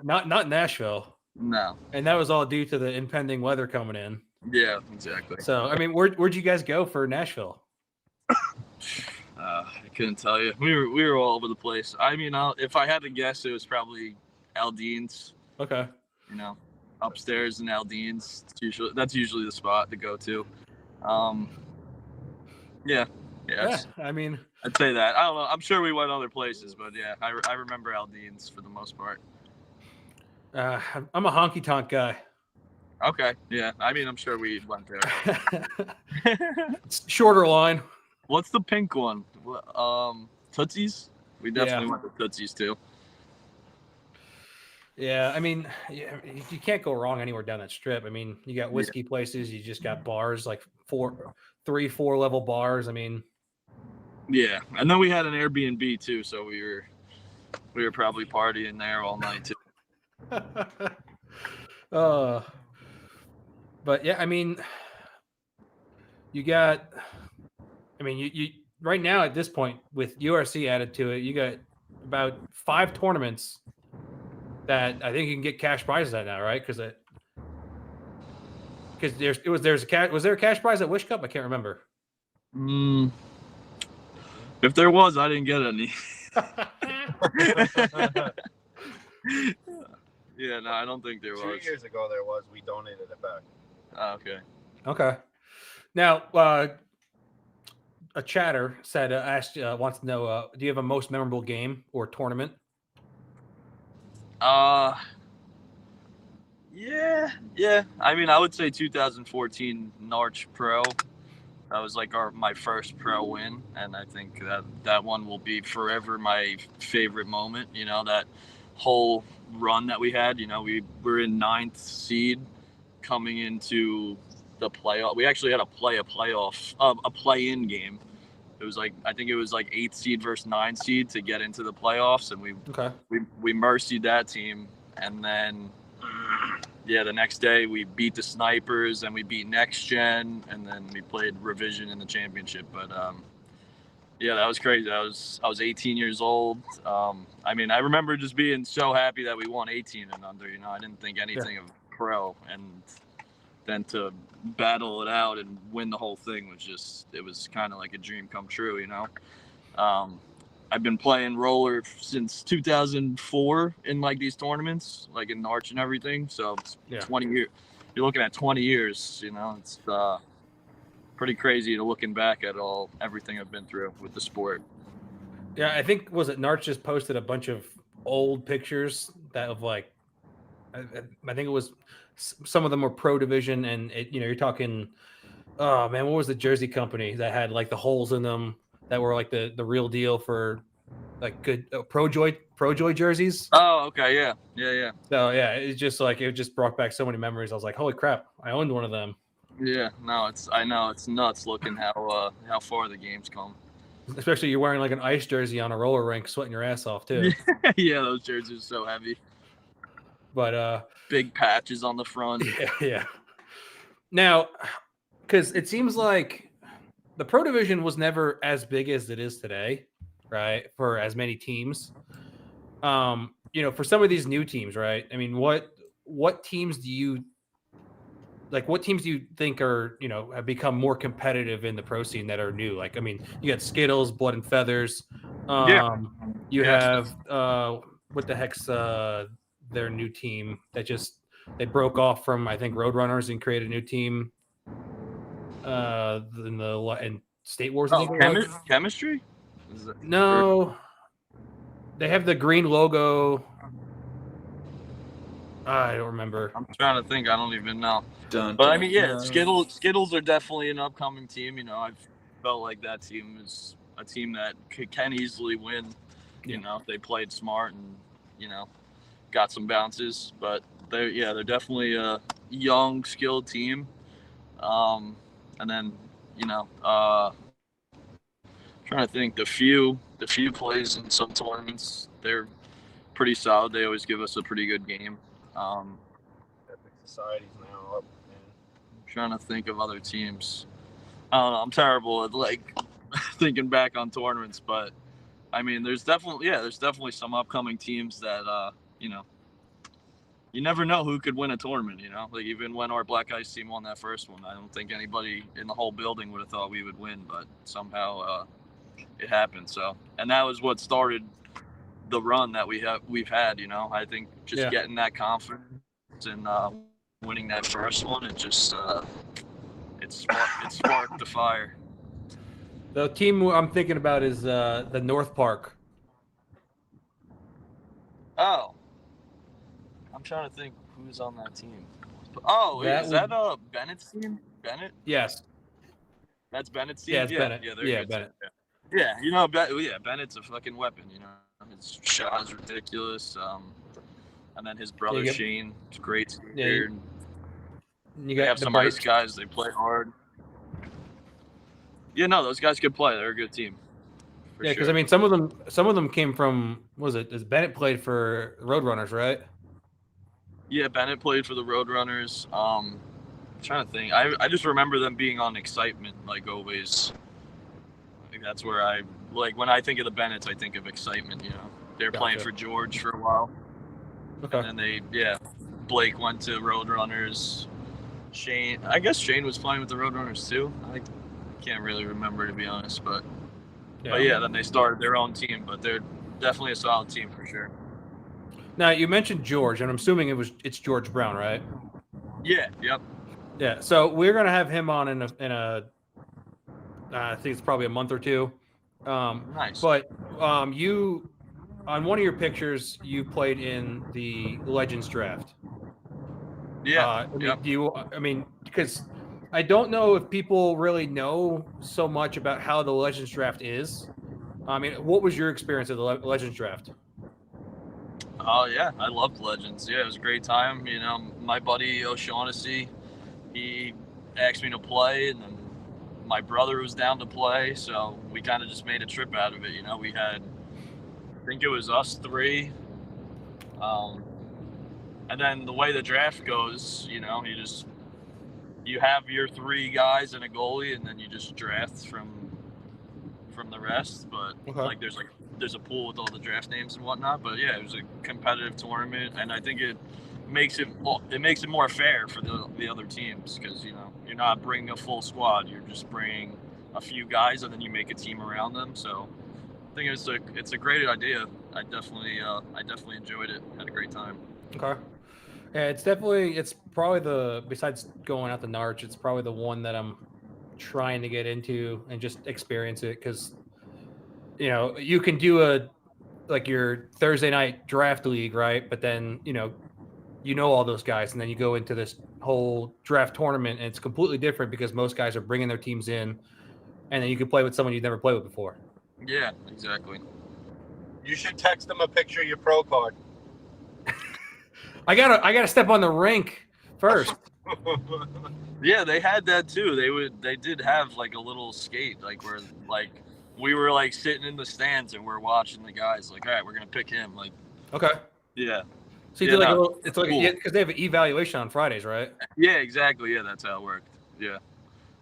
B: not Nashville.
C: No.
B: And that was all due to the impending weather coming in.
C: Yeah, exactly.
B: So, I mean, where'd you guys go for Nashville?
C: I couldn't tell you. We were all over the place. I mean, if I had to guess, it was probably Aldean's.
B: Okay.
C: You know, upstairs in Aldean's. That's usually the spot to go to. Yeah.
B: I mean,
C: I'd say that. I don't know. I'm sure we went other places, but yeah, I remember Aldean's for the most part.
B: I'm a honky tonk guy.
C: Okay. Yeah. I mean, I'm sure we went there.
B: Shorter line.
C: What's the pink one? Tootsie's? We definitely went to Tootsie's too.
B: Yeah, I mean, you can't go wrong anywhere down that strip. I mean, you got whiskey places, you just got bars, like 4 level bars. I mean,
C: yeah, and then we had an Airbnb too, so we were probably partying there all night too.
B: But yeah, I mean, you right now at this point with URC added to it, you got about 5 tournaments that I think you can get cash prizes at now, right? Because was there a cash prize at Wish Cup? I can't remember.
C: If there was, I didn't get any. Yeah, no, I don't think there was.
D: 2 years ago there was. We donated it back.
C: Oh, okay.
B: Okay. Now, a chatter said wants to know, do you have a most memorable game or tournament?
C: Yeah. I mean, I would say 2014 Narch Pro. That was like my first pro win, and I think that one will be forever my favorite moment. You know, that whole run that we had. You know, we were in 9th seed coming into the playoff. We actually had to play a play-in game. It was like, I think it was like 8th seed versus 9th seed to get into the playoffs, and we mercied that team, and then the next day we beat the Snipers and we beat Next Gen, and then we played Revision in the championship. But that was crazy. I was 18 years old. I mean, I remember just being so happy that we won 18 and under. You know, I didn't think anything of pro, and then to battle it out and win the whole thing it was kind of like a dream come true. You know. I've been playing roller since 2004 in like these tournaments, like in Arch and everything. So it's 20 years. You're looking at 20 years. You know, it's pretty crazy to looking back at everything I've been through with the sport.
B: Yeah, I think Narch just posted a bunch of old pictures of like, I think it was some of them were pro division, and you're talking, oh man, what was the jersey company that had like the holes in them that were like the real deal for like good Pro Joy jerseys?
C: Oh, okay, yeah.
B: So yeah, it just brought back so many memories. I was like, holy crap, I owned one of them.
C: Yeah, no, I know it's nuts looking how far the game's come.
B: Especially you're wearing like an ice jersey on a roller rink, sweating your ass off too.
C: Yeah, those jerseys are so heavy.
B: But
C: big patches on the front.
B: Yeah. Now, because it seems like the pro division was never as big as it is today, right? For as many teams. For some of these new teams, right? I mean, what teams do you think are, have become more competitive in the pro scene that are new? Like, I mean, you got Skittles, Blood and Feathers. You have what the heck's their new team that they broke off from, I think, Roadrunners and created a new team. In State Wars.
C: Chemistry?
B: No, they have the green logo. I don't remember.
C: I'm trying to think. I don't even know. But I mean, Skittles are definitely an upcoming team. You know, I've felt like that team is a team that can easily win. You know, if they played smart and got some bounces. But they're definitely a young, skilled team. And then, trying to think, the few plays in some tournaments, they're pretty solid. They always give us a pretty good game.
D: Epic Society's now up.
C: I'm trying to think of other teams. I don't know. I'm terrible at like thinking back on tournaments, but I mean, there's definitely some upcoming teams that you never know who could win a tournament, you know? Like, even when our Black Ice team won that first one, I don't think anybody in the whole building would have thought we would win, but somehow it happened. So, and that was what started the run that we've had, you know? I think just getting that confidence and winning that first one, it just it sparked the fire.
B: The team I'm thinking about is the North Park.
C: Oh, I'm trying to think who's on that team. Oh, is that Bennett's team? Bennett?
B: Yes.
C: That's Bennett's team?
B: Yeah, it's Bennett.
C: Yeah, they're
B: yeah,
C: good
B: Bennett.
C: team. Yeah, you know, Bennett's a fucking weapon, you know. His shot is ridiculous. And then his brother Shane is great.
B: Yeah,
C: they have some ice guys. They play hard. Yeah, no, those guys could play. They're a good team.
B: Yeah, because I mean, some of them came from. What was it? Bennett played for Roadrunners, right?
C: Yeah, Bennett played for the Roadrunners. I'm trying to think. I just remember them being on Excitement, like always. I think that's where I like when I think of the Bennetts, I think of Excitement. You know, they're playing for George for a while. Okay. And then Blake went to Roadrunners. Shane, I guess Shane was playing with the Roadrunners too. I can't really remember, to be honest, but then they started their own team, but they're definitely a solid team for sure.
B: Now you mentioned George, and I'm assuming it's George Brown, right?
C: Yeah. Yep.
B: Yeah. So we're gonna have him on in a I think it's probably a month or two.
C: Nice.
B: But you on one of your pictures you played in the Legends draft.
C: Yeah.
B: Because I don't know if people really know so much about how the Legends draft is. I mean, what was your experience of the Legends draft?
C: Oh yeah, I loved Legends. Yeah, it was a great time. You know, my buddy O'Shaughnessy, he asked me to play, and then my brother was down to play, so we kind of just made a trip out of it. You know, we had, I think it was us three, and then the way the draft goes, you know, you have your three guys and a goalie, and then you just draft from the rest. But there's a pool with all the draft names and whatnot. But yeah, it was a competitive tournament, and I think it makes it more fair for the other teams, because you know you're not bringing a full squad, you're just bringing a few guys, and then you make a team around them. So I think it's a great idea. I definitely enjoyed it. Had a great time.
B: Okay. Yeah, it's probably besides going out to Narch, it's probably the one that I'm trying to get into and just experience it, because you know you can do your Thursday night draft league, right? But then you know all those guys, and then you go into this whole draft tournament, and it's completely different because most guys are bringing their teams in, and then you can play with someone you've never played with before.
C: Yeah, exactly.
D: You should text them a picture of your pro card.
B: I gotta step on the rink first.
C: Yeah, they had that too. They did have like a little skate, like where like we were like sitting in the stands and we're watching the guys. Like, all right, we're gonna pick him. Like,
B: okay,
C: yeah.
B: So you did like a little. It's like because they have an evaluation on Fridays, right?
C: Yeah, exactly. Yeah, that's how it worked. Yeah.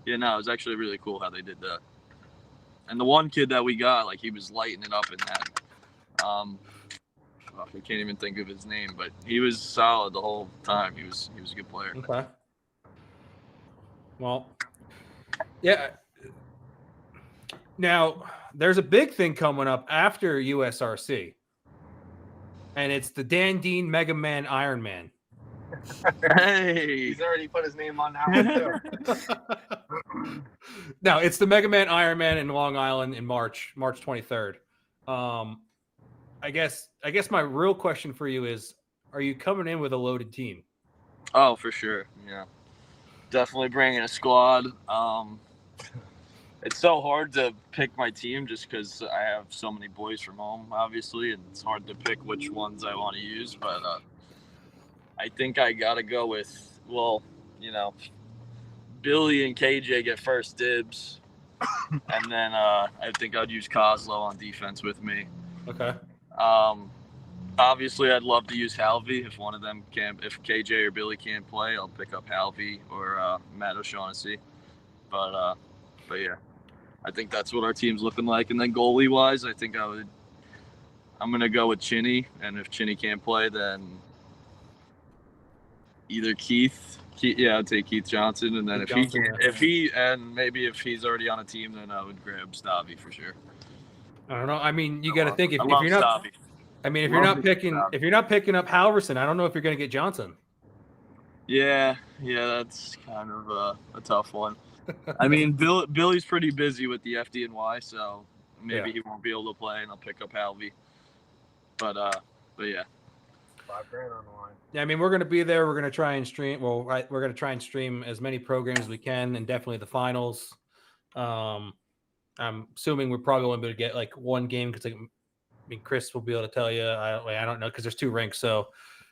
C: No, it was actually really cool how they did that. And the one kid that we got, like, he was lighting it up in that. I can't even think of his name, but he was solid the whole time. He was a good player.
B: Okay. Well, yeah. Now, there's a big thing coming up after USRC, and it's the Dan Dean Mega Man Iron Man.
C: Hey,
D: he's already put his name on that one too.
B: No, it's the Mega Man Iron Man in Long Island in March 23rd. I guess my real question for you is, are you coming in with a loaded team?
C: Oh, for sure. Yeah, definitely bringing a squad. It's so hard to pick my team just because I have so many boys from home, obviously, and it's hard to pick which ones I want to use. But I think I got to go with, well, you know, Billy and KJ get first dibs. And then I think I'd use Kozlow on defense with me.
B: Okay.
C: Obviously, I'd love to use Halvey. If one of them can't, if KJ or Billy can't play, I'll pick up Halvey or Matt O'Shaughnessy. But yeah, I think that's what our team's looking like. And then goalie-wise, I think I'm going to go with Chinny. And if Chinny can't play, then either Keith. Yeah, I'd take Keith Johnson, and then
B: Keith Johnson,
C: if he's already on a team, then I would grab Stabby for sure.
B: I don't know. I mean, you got to think if
C: I love
B: you're not.
C: Stabby.
B: I mean, if
C: Love
B: you're not picking up Halverson, I don't know if you're going to get Johnson.
C: Yeah, that's kind of a tough one. I mean, Billy's pretty busy with the FDNY, so maybe he won't be able to play, and I'll pick up Halvey. But yeah.
D: $5,000 on the line.
B: Yeah, I mean, we're going to be there. We're going to try and stream. Well, we're going to try and stream as many programs as we can, and definitely the finals. I'm assuming we're probably going to be able to get like one game because, I mean, Chris will be able to tell you. I don't know because there's 2 rinks, so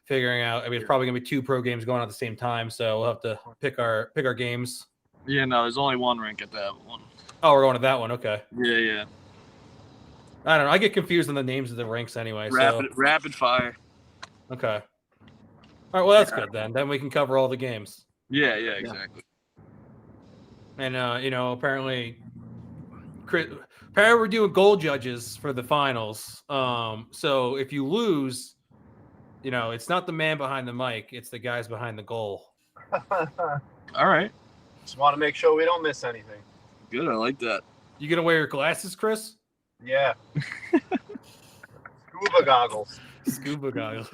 B: figuring out. I mean, it's probably going to be 2 pro games going on at the same time, so we'll have to pick our games.
C: Yeah, no, there's only one rink at that one.
B: Oh, we're going to that one. Okay.
C: Yeah.
B: I don't know. I get confused on the names of the rinks anyway.
C: Rapid fire.
B: Okay. All right. Well, that's good then. Then we can cover all the games.
C: Yeah, exactly.
B: And apparently we're doing goal judges for the finals. So if you lose, it's not the man behind the mic; it's the guys behind the goal.
C: All right.
D: Just want to make sure we don't miss anything.
C: Good. I like that.
B: You gonna wear your glasses, Chris?
D: Yeah. Scuba goggles.
B: Scuba goggles.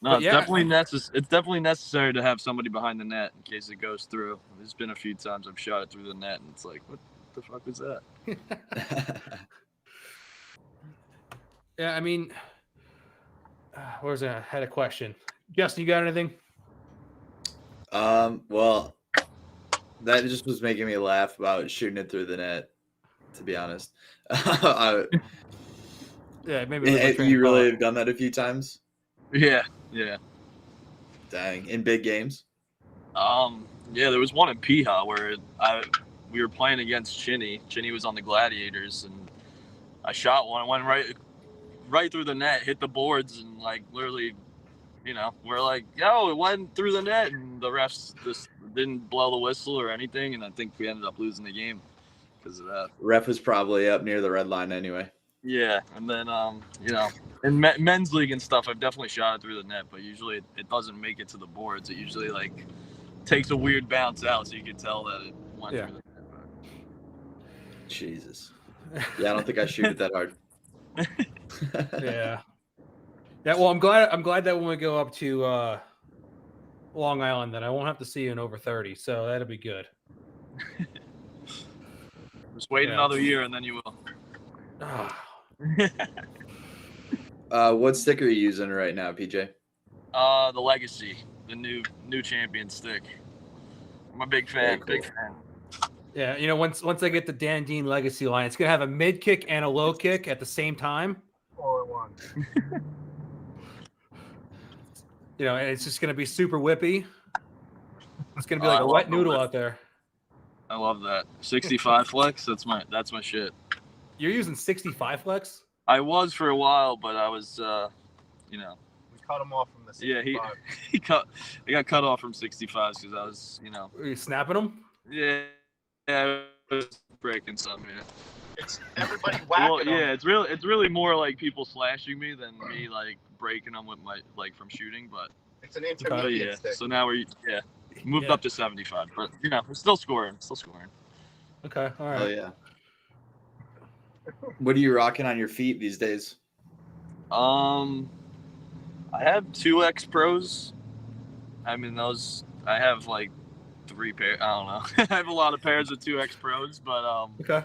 C: No, it's definitely necessary to have somebody behind the net in case it goes through. There's been a few times I've shot it through the net, and it's like, what the fuck was that?
B: Yeah, I mean, I had a question. Justin, you got anything?
A: Well, that just was making me laugh about shooting it through the net, to be honest.
B: Yeah, maybe.
A: You really have done that a few times?
C: Yeah.
A: Dang. In big games?
C: Yeah, there was one in Piha where we were playing against Chinny. Chinny was on the Gladiators, and I shot one, went right through the net, hit the boards, and like literally, we're like, yo, it went through the net, and the refs just didn't blow the whistle or anything, and I think we ended up losing the game because of that.
A: Ref was probably up near the red line anyway.
C: Yeah, and then in men's league and stuff, I've definitely shot it through the net, but usually it doesn't make it to the boards. It usually like takes a weird bounce out, so you can tell that it went through the net.
A: Jesus. Yeah, I don't think I shoot it that hard.
B: Yeah. Well, I'm glad that when we go up to Long Island, that I won't have to see you in over 30. So that'll be good.
C: Just wait another year, and then you will.
A: What stick are you using right now, PJ?
C: The Legacy, the new champion stick. I'm a big fan.
A: Cool.
C: Big fan.
B: Yeah, once I get the Dan Dean Legacy line, it's gonna have a mid kick and a low kick at the same time.
D: All at once.
B: And it's just gonna be super whippy. It's gonna be like a wet noodle out there.
C: I love that 65 flex. That's my shit.
B: You're using 65 flex?
C: I was for a while, but I was,
D: We cut him off from the 65.
C: Yeah, I got cut off from 65s because I was,
B: Are you snapping them?
C: Yeah, I was breaking some. Yeah.
D: It's everybody whacking them.
C: Yeah, it's really more like people slashing me than me like breaking them with my from shooting. But
D: it's an intermediate stick.
C: So now we're moved up to 75, but we're still scoring.
B: Okay, all right.
A: Oh yeah. What are you rocking on your feet these days?
C: I have 2X Pros. I mean, those I have like 3 pairs. I don't know. I have a lot of pairs of 2X Pros, but
B: Okay.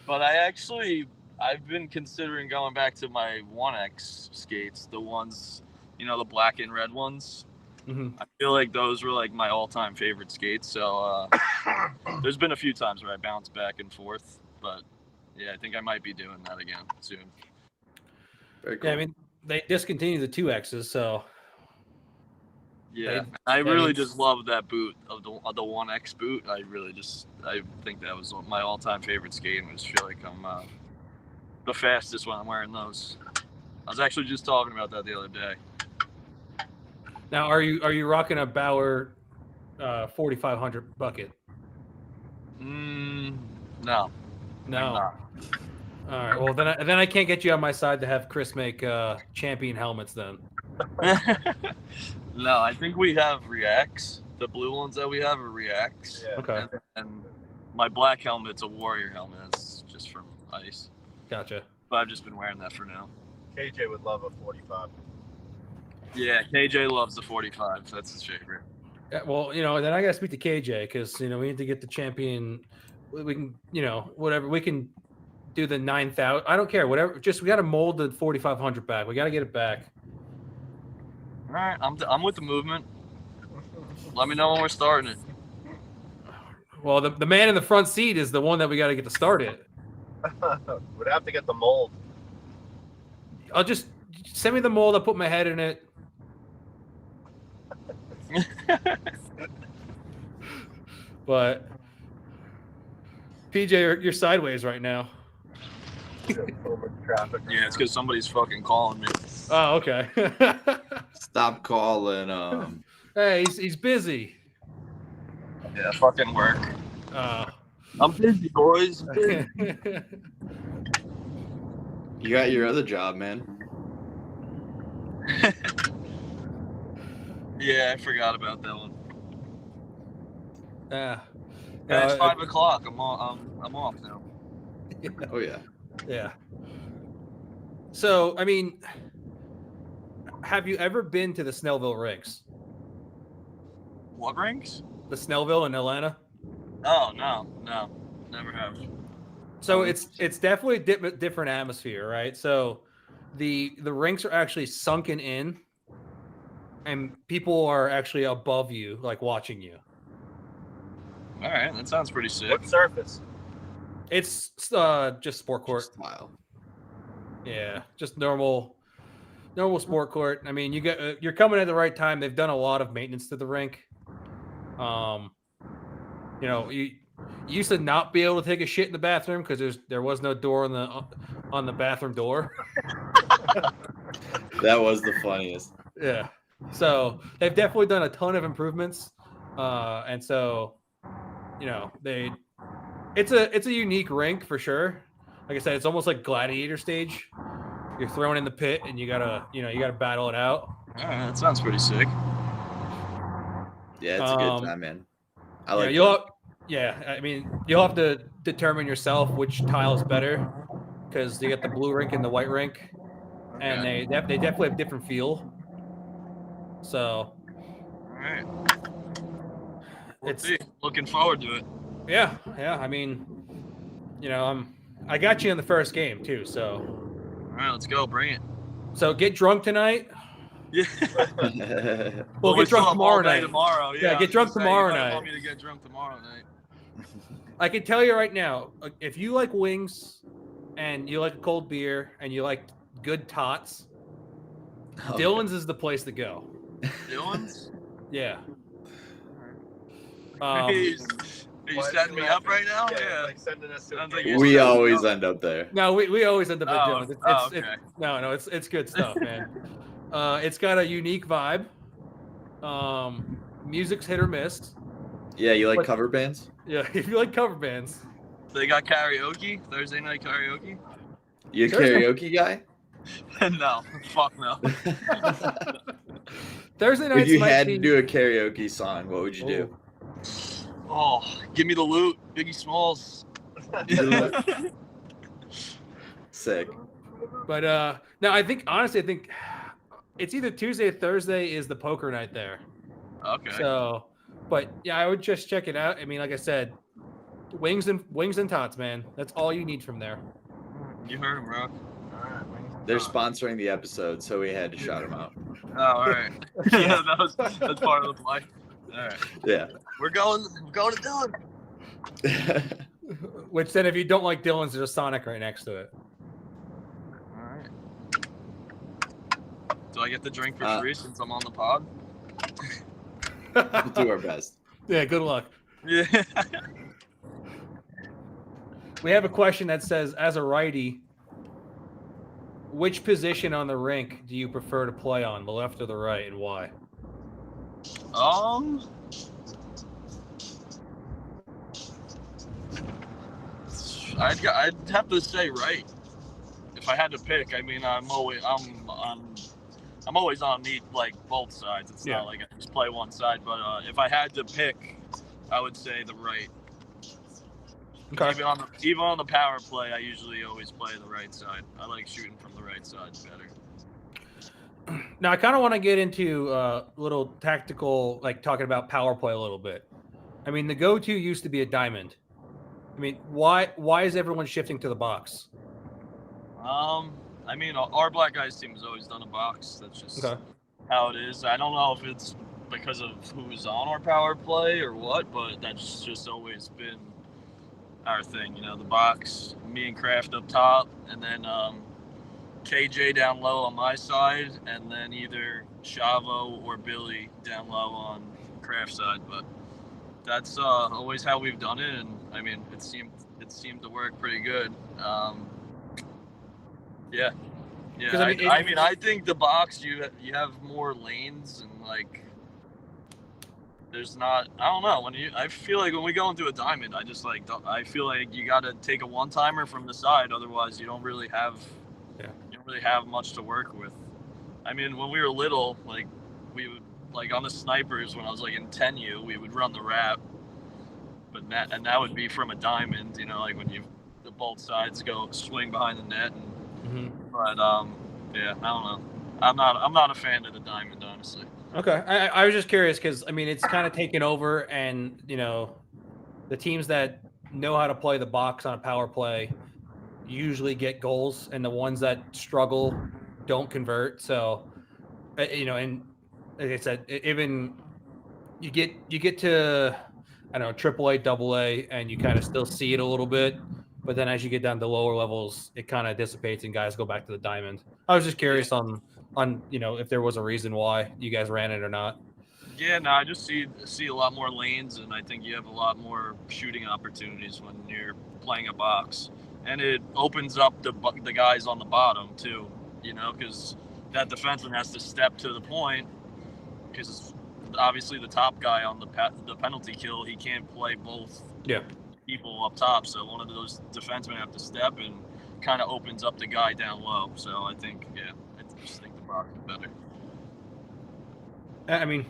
C: But I've been considering going back to my 1X skates, the ones, the black and red ones.
B: Mm-hmm.
C: I feel like those were like my all-time favorite skates. So there's been a few times where I bounced back and forth, but yeah, I think I might be doing that again soon.
A: Very cool.
B: Yeah, I mean, they discontinued the 2Xs, so.
C: Yeah, I really just love that boot of the 1X boot. I think that was my all-time favorite skate, and I just feel like I'm the fastest when I'm wearing those. I was actually just talking about that the other day.
B: Now, are you rocking a Bauer 4500 bucket?
C: No.
B: No. All right. Well, then I can't get you on my side to have Chris make champion helmets then.
C: No, I think we have Reacts. The blue ones that we have are Reacts.
D: Yeah.
B: Okay,
C: And my black helmet's a Warrior helmet. It's just from ice.
B: gotcha.
C: But I've just been wearing that for now.
D: KJ would love a 45.
C: Yeah, KJ loves the 45. That's his favorite.
B: Yeah, well, you know, then I gotta speak to KJ because you know we need to get the champion. We can, you know, whatever we can do the 9,000. I don't care, whatever. Just we gotta mold the 4,500 back. We gotta get it back.
C: All right, I'm with the movement. Let me know when we're starting it.
B: Well, the man in the front seat is the one that we got to get to start it.
D: Would have to get the mold.
B: I'll just send me the mold. I'll put my head in it. But PJ, you're sideways right now.
D: Traffic.
C: Yeah, it's because somebody's fucking calling me.
B: Oh, okay.
A: Stop calling.
B: Hey, he's busy.
C: Yeah, fucking work. I'm busy, boys. I'm busy.
A: You got your other job, man.
C: Yeah, I forgot about that one.
B: Yeah,
C: It's 5 o'clock. I'm off now.
A: Oh yeah.
B: Yeah. So, I mean, have you ever been to the Snellville rinks?
C: What rings?
B: The Snellville in Atlanta?
C: Oh no, never have.
B: So it's definitely a different atmosphere, right? So the rinks are actually sunken in, and people are actually above you, like watching you.
C: All right, that sounds pretty sick.
D: What surface?
B: It's just sport court.
A: Smile.
B: Yeah, just normal sport court. I mean, you're coming at the right time. They've done a lot of maintenance to the rink. You know, you used to not be able to take a shit in the bathroom because there was no door on the bathroom door.
A: That was the funniest.
B: Yeah. So they've definitely done a ton of improvements. And so, you know, it's a unique rink for sure. Like I said, it's almost like gladiator stage. You're thrown in the pit and you gotta battle it out.
C: All right, that sounds pretty sick.
A: Yeah, it's a good time, man. I like.
B: I mean, you'll have to determine yourself which tile is better because you got the blue rink and the white rink, and they definitely have different feel. So,
C: All right.
B: it's
C: Looking forward to it.
B: yeah. I mean, you know, I got you in the first game too. So,
C: All right, let's go. Bring it.
B: so get drunk tonight.
C: Yeah.
B: We'll get drunk tomorrow night.
C: Tomorrow.
B: Yeah, get drunk tomorrow night.
C: Want me to get drunk tomorrow night?
B: I can tell you right now, if you like wings and you like a cold beer and you like good tots, Dylan's is the place to go.
C: Dylan's?
B: Yeah.
C: Are you setting me up right now? Yeah.
D: Like sending us to
C: Sounds like
D: game.
C: you're
A: We
C: setting me
A: always
C: up.
A: end up there.
B: No, we always end up at Dylan's.
C: Okay.
B: It's good stuff, man. It's got a unique vibe. Music's hit or miss.
A: Yeah, you like
B: But-
A: cover bands?
B: Yeah, if you like cover bands.
C: They got karaoke? Thursday night karaoke?
A: You a
B: There's no-
A: karaoke guy?
C: No. Fuck no.
B: Thursday nights
A: If you
B: might
A: had
B: be-
A: to do a karaoke song, what would you do?
C: Oh, give me the loot. Biggie Smalls.
A: Sick.
B: But no, I think it's either Tuesday or Thursday is the poker night there.
C: Okay.
B: So, but yeah, I would just check it out. I mean, like I said, wings and tots, man. That's all you need from there.
C: You heard him, bro.
A: They're sponsoring the episode, so we had to shout them out.
C: Oh, all right. Yeah, that's part of the play. All right.
A: Yeah.
C: We're going to Dylan.
B: Which then, if you don't like Dylan's, there's a Sonic right next to it.
C: All right. Do I get the drink for free since I'm on the pod?
A: We'll do our best.
B: Yeah, good luck.
C: Yeah.
B: We have a question that says, as a righty, which position on the rink do you prefer to play on, the left or the right, and why?
C: I'd have to say right. If I had to pick, I mean, I'm I'm always on like both sides. It's not like I just play one side. But if I had to pick, I would say the right.
B: Okay.
C: Even on the power play, I usually always play the right side. I like shooting from the right side better.
B: Now I kind of want to get into a little tactical, like talking about power play a little bit. I mean, the go-to used to be a diamond. I mean, why is everyone shifting to the box?
C: I mean, our Black Guys team has always done a box. That's just how it is. I don't know if it's because of who's on our power play or what, but that's just always been our thing. You know, the box, me and Kraft up top, and then KJ down low on my side, and then either Chavo or Billy down low on Kraft's side. But that's always how we've done it, and I mean, it seemed to work pretty good. Yeah. I think the box you have more lanes and like there's not. I don't know I feel like when we go into a diamond, I feel like you got to take a one timer from the side, otherwise you don't really have much to work with. I mean, when we were little, like we would like on the snipers when I was like in 10U, we would run the wrap, but that would be from a diamond, you know, like when the both sides go swing behind the net and. But yeah, I don't know. I'm not a fan of the diamond, honestly.
B: Okay, I was just curious because I mean it's kind of taken over, and you know, the teams that know how to play the box on a power play usually get goals, and the ones that struggle don't convert. So, you know, and like I said, even you get to I don't know AAA, AA, and you kind of still see it a little bit. But then as you get down to lower levels, it kind of dissipates and guys go back to the diamond. I was just curious on you know if there was a reason why you guys ran it or not.
C: Yeah, no, I just see a lot more lanes, and I think you have a lot more shooting opportunities when you're playing a box, and it opens up the guys on the bottom too. You know, because that defenseman has to step to the point, because obviously the top guy on the penalty kill, he can't play both.
B: Yeah.
C: People up top, so one of those defensemen have to step and kind of opens up the guy down low. So I just think the box is better.
B: I mean,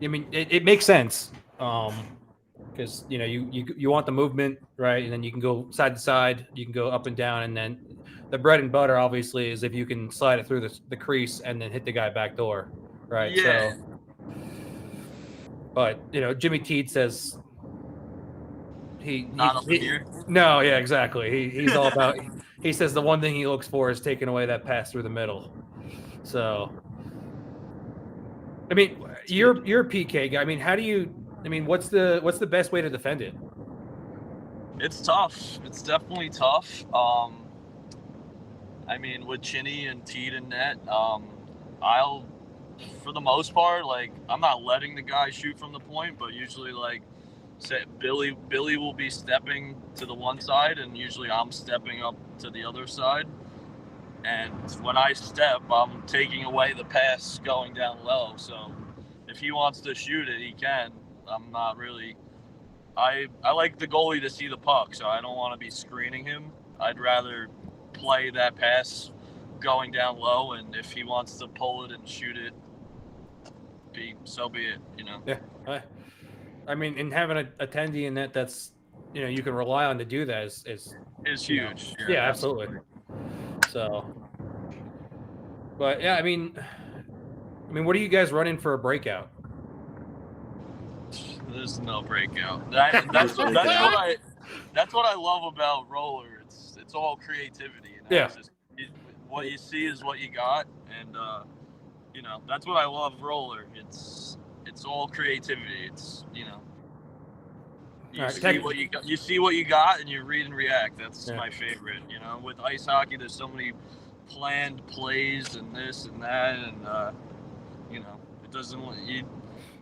B: it makes sense because you know you want the movement, right, and then you can go side to side, you can go up and down, and then the bread and butter obviously is if you can slide it through the crease and then hit the guy back door, right?
C: Yeah.
B: So, but you know, Jimmy Teed says. No, yeah, exactly. He's all about. He says the one thing he looks for is taking away that pass through the middle. So, I mean, you're a PK guy. I mean, how do you? I mean, what's the best way to defend it?
C: It's tough. It's definitely tough. I mean, with Chinny and Teed and net, I'll, for the most part, like I'm not letting the guy shoot from the point, but usually like. Say Billy will be stepping to the one side, and usually I'm stepping up to the other side. And when I step, I'm taking away the pass going down low. So if he wants to shoot it, he can. I'm not really. I like the goalie to see the puck, so I don't want to be screening him. I'd rather play that pass going down low, and if he wants to pull it and shoot it, so be it. You know.
B: Yeah. I mean, and having a attendee in that's, you know, you can rely on to do that is
C: huge.
B: Know, yeah, absolutely. So, but yeah, I mean, what are you guys running for a breakout?
C: There's no breakout. That's what I love about roller. It's all creativity. You know?
B: Yeah.
C: It's just, what you see is what you got, and you know that's what I love roller. It's all creativity. It's, you know, you see what you got, and you read and react. That's my favorite. You know, with ice hockey, there's so many planned plays and this and that, and you know, it doesn't.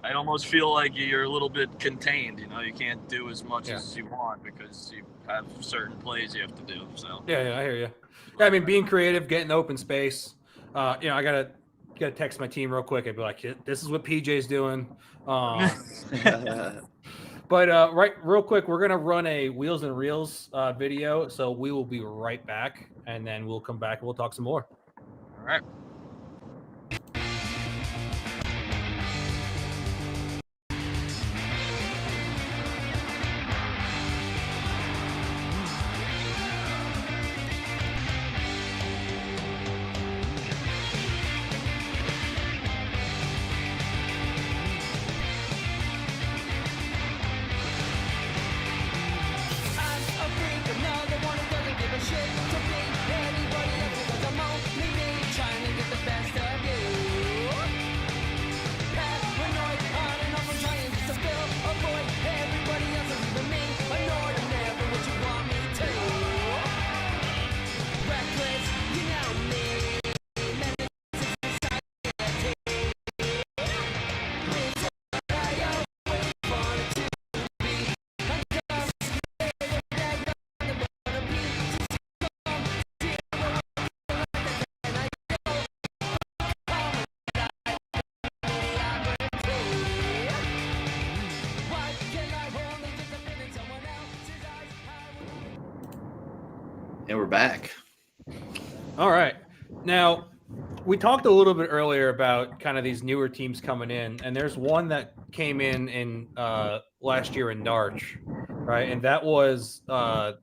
C: I almost feel like you're a little bit contained. You know, you can't do as much as you want because you have certain plays you have to do. So
B: yeah, I hear you. Yeah, I mean, being creative, getting open space. You know, I gotta text my team real quick. I'd be like, this is what PJ's doing. But right, real quick, we're gonna run a Wheels and Reels video, so we will be right back, and then we'll come back and we'll talk some more.
C: All right.
A: we're back.
B: All right. Now, we talked a little bit earlier about kind of these newer teams coming in, and there's one that came in last year in Narch, right? And that was the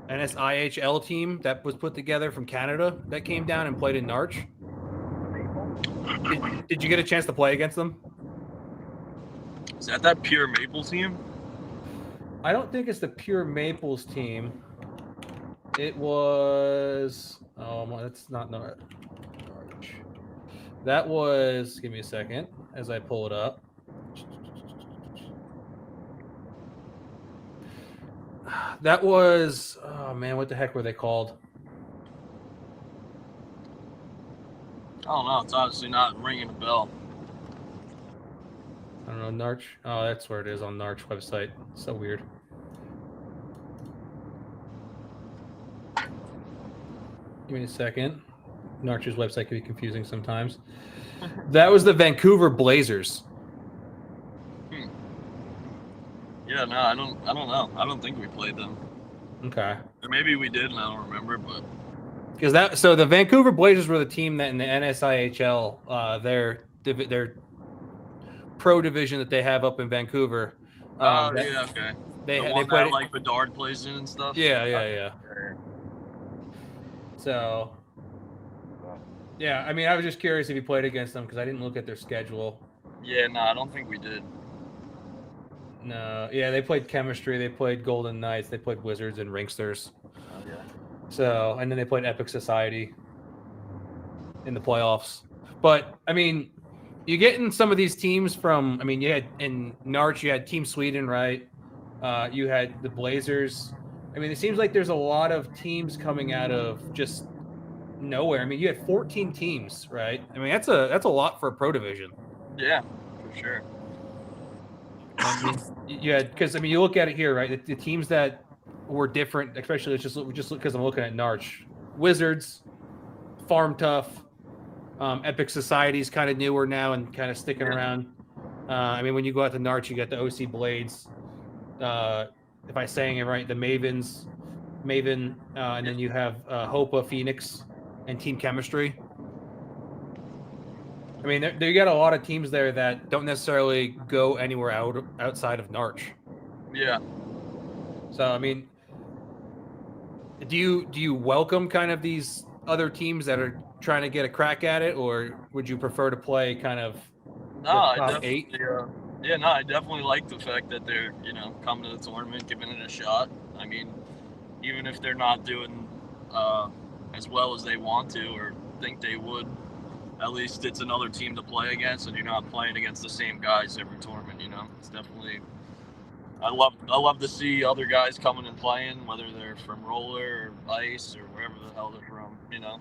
B: NSIHL team that was put together from Canada that came down and played in Narch. Did you get a chance to play against them?
C: Is that Pure Maple team?
B: I don't think it's the Pure Maples team. It was. Oh, that's not Narch. That was. Give me a second as I pull it up. That was. Oh man, what the heck were they called?
C: I don't know. It's honestly not ringing a bell.
B: I don't know, Narch. Oh, that's where it is on Narch website. So weird. Give me a second. Narch's website can be confusing sometimes. That was the Vancouver Blazers.
C: Yeah, no, I don't know. I don't think we played them.
B: Okay.
C: Or maybe we did, and I don't remember. But
B: So the Vancouver Blazers were the team that in the NSIHL, their pro division that they have up in Vancouver.
C: yeah, okay.
B: They
C: played
B: that,
C: like Bedard plays in and stuff.
B: Yeah. So, yeah, I mean, I was just curious if you played against them because I didn't look at their schedule.
C: Yeah, no, I don't think we did.
B: No, yeah, they played Chemistry, they played Golden Knights, they played Wizards and Ringsters.
C: Oh, yeah.
B: So, and then they played Epic Society in the playoffs. But I mean, you get in some of these teams from. I mean, you had in Narch, you had Team Sweden, right? You had the Blazers. I mean, it seems like there's a lot of teams coming out of just nowhere. I mean, you had 14 teams, right? I mean, that's a lot for a pro division.
C: Yeah, for sure.
B: I mean, yeah, because I mean, you look at it here, right? The teams that were different, especially just because I'm looking at Narch, Wizards, Farm Tough, Epic Society's kind of newer now and kind of sticking around. I mean, when you go out to Narch, you got the OC Blades. If I'm saying it right, the Maven, and then you have Hopa Phoenix and Team Chemistry. I mean, they got a lot of teams there that don't necessarily go anywhere outside of Narch.
C: Yeah.
B: So, I mean, do you welcome kind of these other teams that are trying to get a crack at it, or would you prefer to play kind of
C: I definitely like the fact that they're coming to the tournament, giving it a shot. I mean, even if they're not doing as well as they want to or think they would, at least it's another team to play against, and you're not playing against the same guys every tournament. It's definitely. I love to see other guys coming and playing, whether they're from roller or ice or wherever the hell they're from.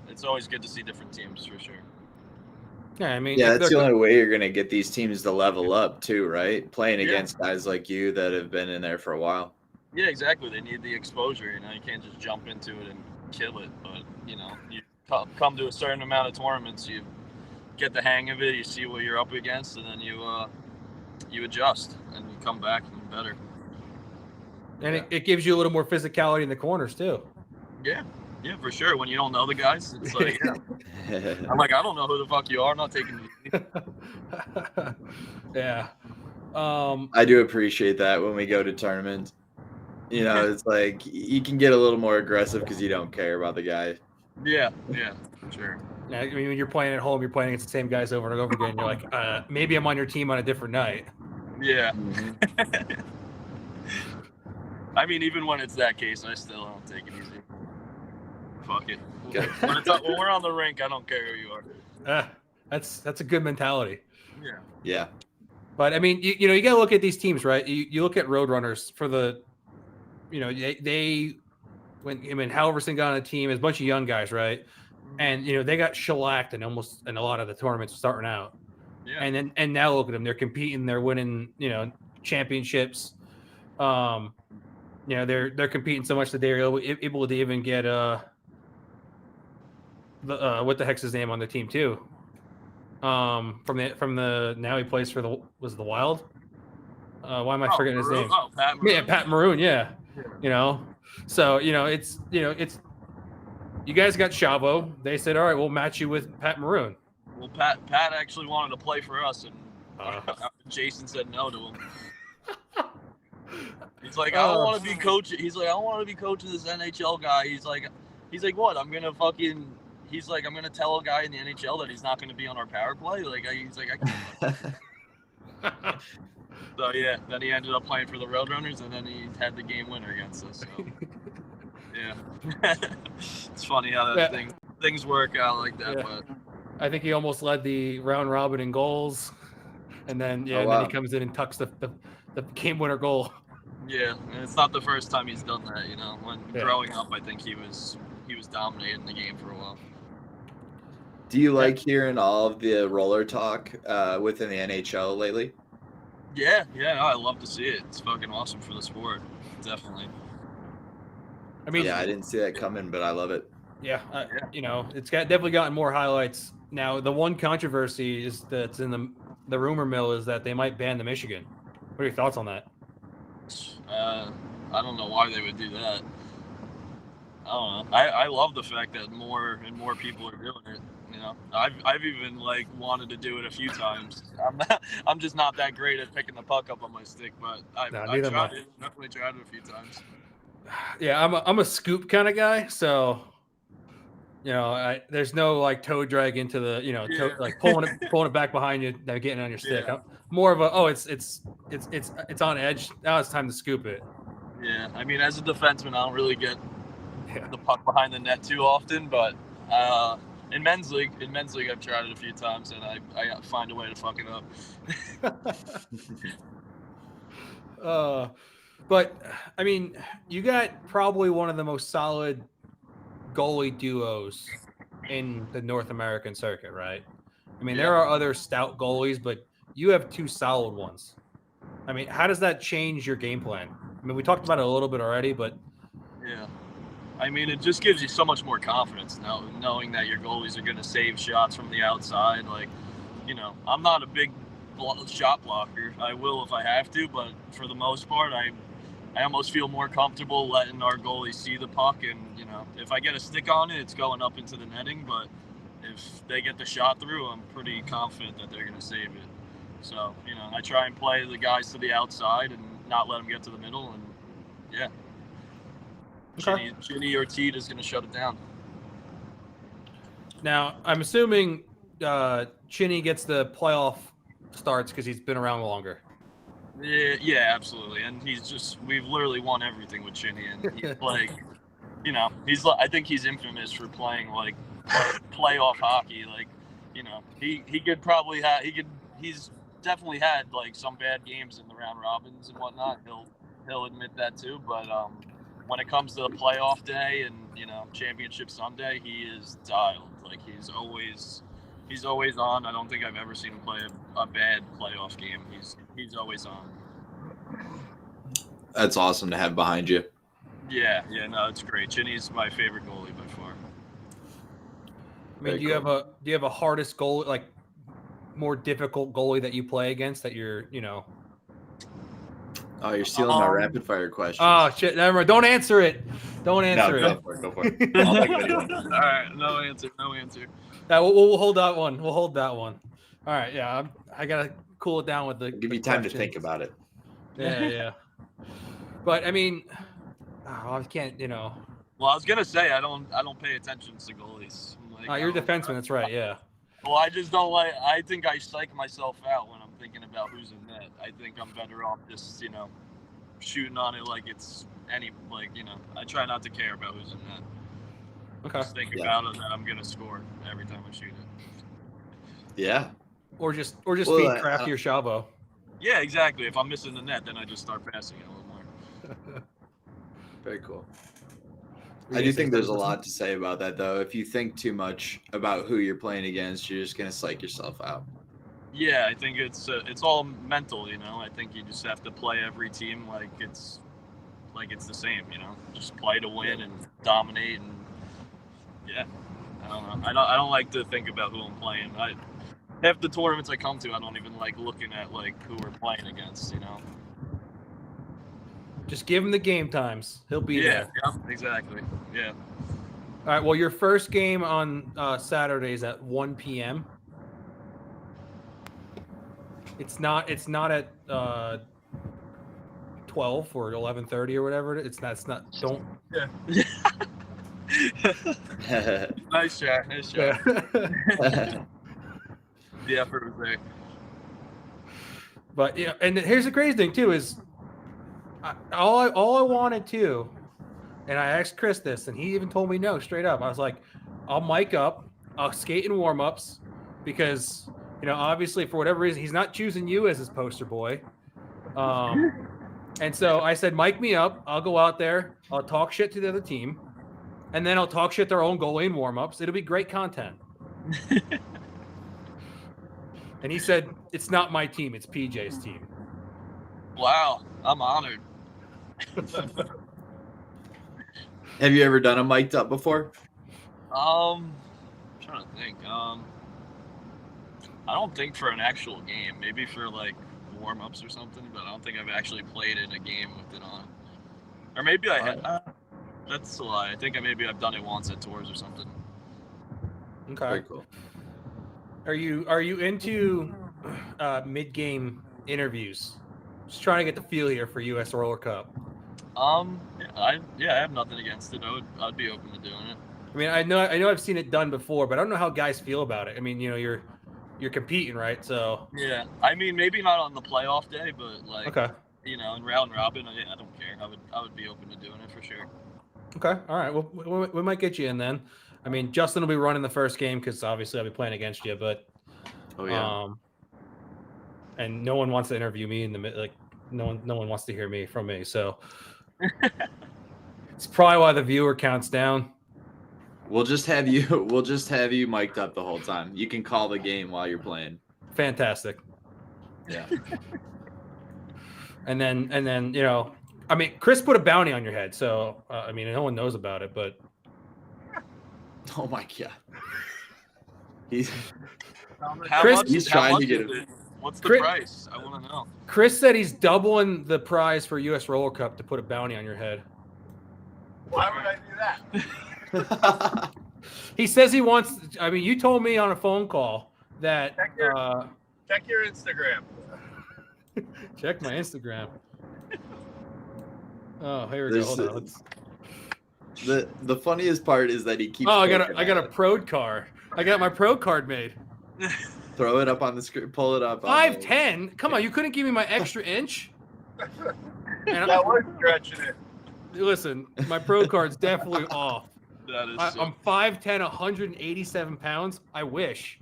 C: It's always good to see different teams for sure.
B: Yeah, I mean,
A: that's the only way you're going to get these teams to level up too, right? Playing against guys like you that have been in there for a while.
C: Yeah, exactly. They need the exposure. You can't just jump into it and kill it. But you come to a certain amount of tournaments, you get the hang of it. You see what you're up against, and then you adjust and you come back and better.
B: And it gives you a little more physicality in the corners too.
C: Yeah, for sure. When you don't know the guys, it's like, I'm like, I don't know who the fuck you are. I'm not taking you.
B: Yeah.
A: I do appreciate that when we go to tournaments. It's like you can get a little more aggressive because you don't care about the guy.
C: Yeah, for sure.
B: Yeah, I mean, when you're playing at home, you're playing against the same guys over and over again. You're like, maybe I'm on your team on a different night.
C: Yeah. I mean, even when it's that case, I still don't take it easy. Fuck it. When we're on the rink, I don't care who you are.
B: That's a good mentality.
A: Yeah.
B: But I mean, you got to look at these teams, right? You look at Roadrunners for the, when Halverson got on a team, it's a bunch of young guys, right? And they got shellacked in a lot of the tournaments starting out. Yeah. And now look at them; they're competing, they're winning, championships. They're competing so much that they're able to even get what the heck's his name on the team too. From the now he plays for the Wild. Why am I forgetting his name?
C: Oh, Pat Maroon.
B: Yeah, Pat Maroon. Yeah. You know, so it's you guys got Chavo. They said, all right, we'll match you with Pat Maroon.
C: Well, Pat actually wanted to play for us, and Jason said no to him. He's like, I don't want to be coach. He's like, I don't want to be coaching this NHL guy. He's like, what? I'm gonna fucking. He's like, I'm gonna tell a guy in the NHL that he's not gonna be on our power play. Like, he's like, I can't. So yeah, then he ended up playing for the Roadrunners, and then he had the game winner against us. So yeah, it's funny how that things work out like that. Yeah. But
B: I think he almost led the round robin in goals, and then then he comes in and tucks the game winner goal.
C: Yeah, and it's not the first time he's done that. You know, when growing up, I think he was dominating the game for a while.
A: Do you like hearing all of the roller talk within the NHL lately?
C: Yeah, no, I love to see it. It's fucking awesome for the sport, definitely.
B: I mean,
A: I didn't see that coming, but I love it.
B: Yeah, you know, it's definitely gotten more highlights. Now, the one controversy is that's in the rumor mill is that they might ban the Michigan. What are your thoughts on that?
C: I don't know why they would do that. I don't know. I love the fact that more and more people are doing it. You know, I've even like wanted to do it a few times. I'm just not that great at picking the puck up on my stick, but I've tried it. Definitely tried it a few times.
B: Yeah, I'm a scoop kind of guy, so you know, there's no like toe drag into the like pulling it back behind you, getting on your stick. I'm more of a it's on edge. Now it's time to scoop it.
C: Yeah, I mean, as a defenseman, I don't really get the puck behind the net too often, but in men's league, I've tried it a few times, and I find a way to fuck it
B: up. But I mean, you got probably one of the most solid goalie duos in the North American circuit, right? I mean, there are other stout goalies, but you have two solid ones. I mean, how does that change your game plan? I mean, we talked about it a little bit already, but
C: yeah. I mean, it just gives you so much more confidence now, knowing that your goalies are going to save shots from the outside. Like, you know, I'm not a big shot blocker. I will if I have to, but for the most part, I almost feel more comfortable letting our goalies see the puck. And, you know, if I get a stick on it, it's going up into the netting. But if they get the shot through, I'm pretty confident that they're going to save it. So, you know, I try and play the guys to the outside and not let them get to the middle. And, yeah.
B: Okay.
C: Chinny or Teed is going to shut it down.
B: Now, I'm assuming Chinny gets the playoff starts because he's been around longer.
C: Yeah, absolutely. And we've literally won everything with Chinny. And he's like, you know, I think he's infamous for playing like playoff hockey. Like, you know, he could probably he's definitely had like some bad games in the round robins and whatnot. He'll admit that too. But when it comes to the playoff day and, you know, championship Sunday, he is dialed. Like he's always on. I don't think I've ever seen him play a bad playoff game. He's always on.
A: That's awesome to have behind you.
B: Yeah,
C: no, it's great. Chinny's my favorite goalie by far.
B: I mean, do you have a hardest goal, like more difficult goalie that you play against that you're, you know?
A: Oh, you're stealing my rapid fire question.
B: Oh shit! Never mind. Don't answer it. Don't answer it.
A: Go for it. I'll take it.
C: All right, no answer.
B: We'll hold that one. We'll hold that one. All right, yeah. I gotta cool it down with the.
A: Give you time to think about it.
B: Yeah. But I mean, I can't. You know.
C: Well, I was gonna say I don't pay attention to goalies. Like,
B: you're a defenseman. That's right. Yeah.
C: Well, I just don't like. I think I psych myself out when I'm thinking about who's in net. I think I'm better off just, you know, shooting on it like it's you know. I try not to care about who's in net.
B: Okay.
C: Just think about it that I'm gonna score every time I shoot it.
A: Yeah.
B: Or just feed Crafty or Chavo.
C: Yeah, exactly. If I'm missing the net, then I just start passing it a little more.
A: Very cool. I do think there's a lot to say about that, though. If you think too much about who you're playing against, you're just gonna psych yourself out.
C: Yeah, I think it's all mental, you know. I think you just have to play every team like it's the same, you know. Just play to win and dominate, and yeah. I don't know. I don't like to think about who I'm playing. Half the tournaments I come to, I don't even like looking at like who we're playing against, you know.
B: Just give him the game times. He'll be there.
C: Yeah, exactly. Yeah.
B: All right. Well, your first game on Saturdays at 1 p.m. It's not at 12 or 11:30 or whatever. It's not. Don't.
C: Nice shot. The effort was there.
B: But yeah, and here's the crazy thing too is, all I wanted to, and I asked Chris this, and he even told me no straight up. I was like, I'll mic up, I'll skate in warm-ups, because obviously for whatever reason he's not choosing you as his poster boy. And so I said, mic me up. I'll go out there. I'll talk shit to the other team, and then I'll talk shit to their own goalie in warm-ups. It'll be great content. And he said, it's not my team. It's PJ's team.
C: Wow. I'm honored.
A: Have you ever done a mic'd up before?
C: I'm trying to think. I don't think for an actual game. Maybe for like warm-ups or something, but I don't think I've actually played in a game with it on. Or maybe I had. That's a lie. I think maybe I've done it once at tours or something.
B: Okay.
A: Very cool.
B: Are you into mid-game interviews? Just trying to get the feel here for US Roller Cup.
C: I have nothing against it. I'd be open to doing it.
B: I mean, I know I've seen it done before, but I don't know how guys feel about it. I mean, you're competing, right? So
C: yeah, I mean, maybe not on the playoff day, but like,
B: okay,
C: in round robin, I don't care. I would be open to doing it for sure.
B: Okay, all right. Well, we might get you in then. I mean, Justin will be running the first game because obviously I'll be playing against you, but and no one wants to interview me no one wants to hear me from me, so it's probably why the viewer count's down.
A: We'll just have you mic'd up the whole time. You can call the game while you're playing.
B: Fantastic.
A: Yeah.
B: And then I mean, Chris put a bounty on your head, so I mean, no one knows about it, but
A: oh my god. He's
C: trying
A: to get it.
C: What's the price? I want to know.
B: Chris said he's doubling the prize for US Roller Cup to put a bounty on your head.
D: Why would I do that?
B: He says he wants. I mean, you told me on a phone call that.
D: Check your Instagram.
B: Check my Instagram. Oh, here we go. Hold on.
A: The funniest part is that he keeps.
B: Oh, I got a pro card. I got my pro card made.
A: Throw it up on the screen. Pull it up.
B: 5'10". Come on, you couldn't give me my extra inch.
D: That was stretching it.
B: Listen, my pro card's definitely off.
C: That is.
B: I'm 5'10", 187 pounds. I wish.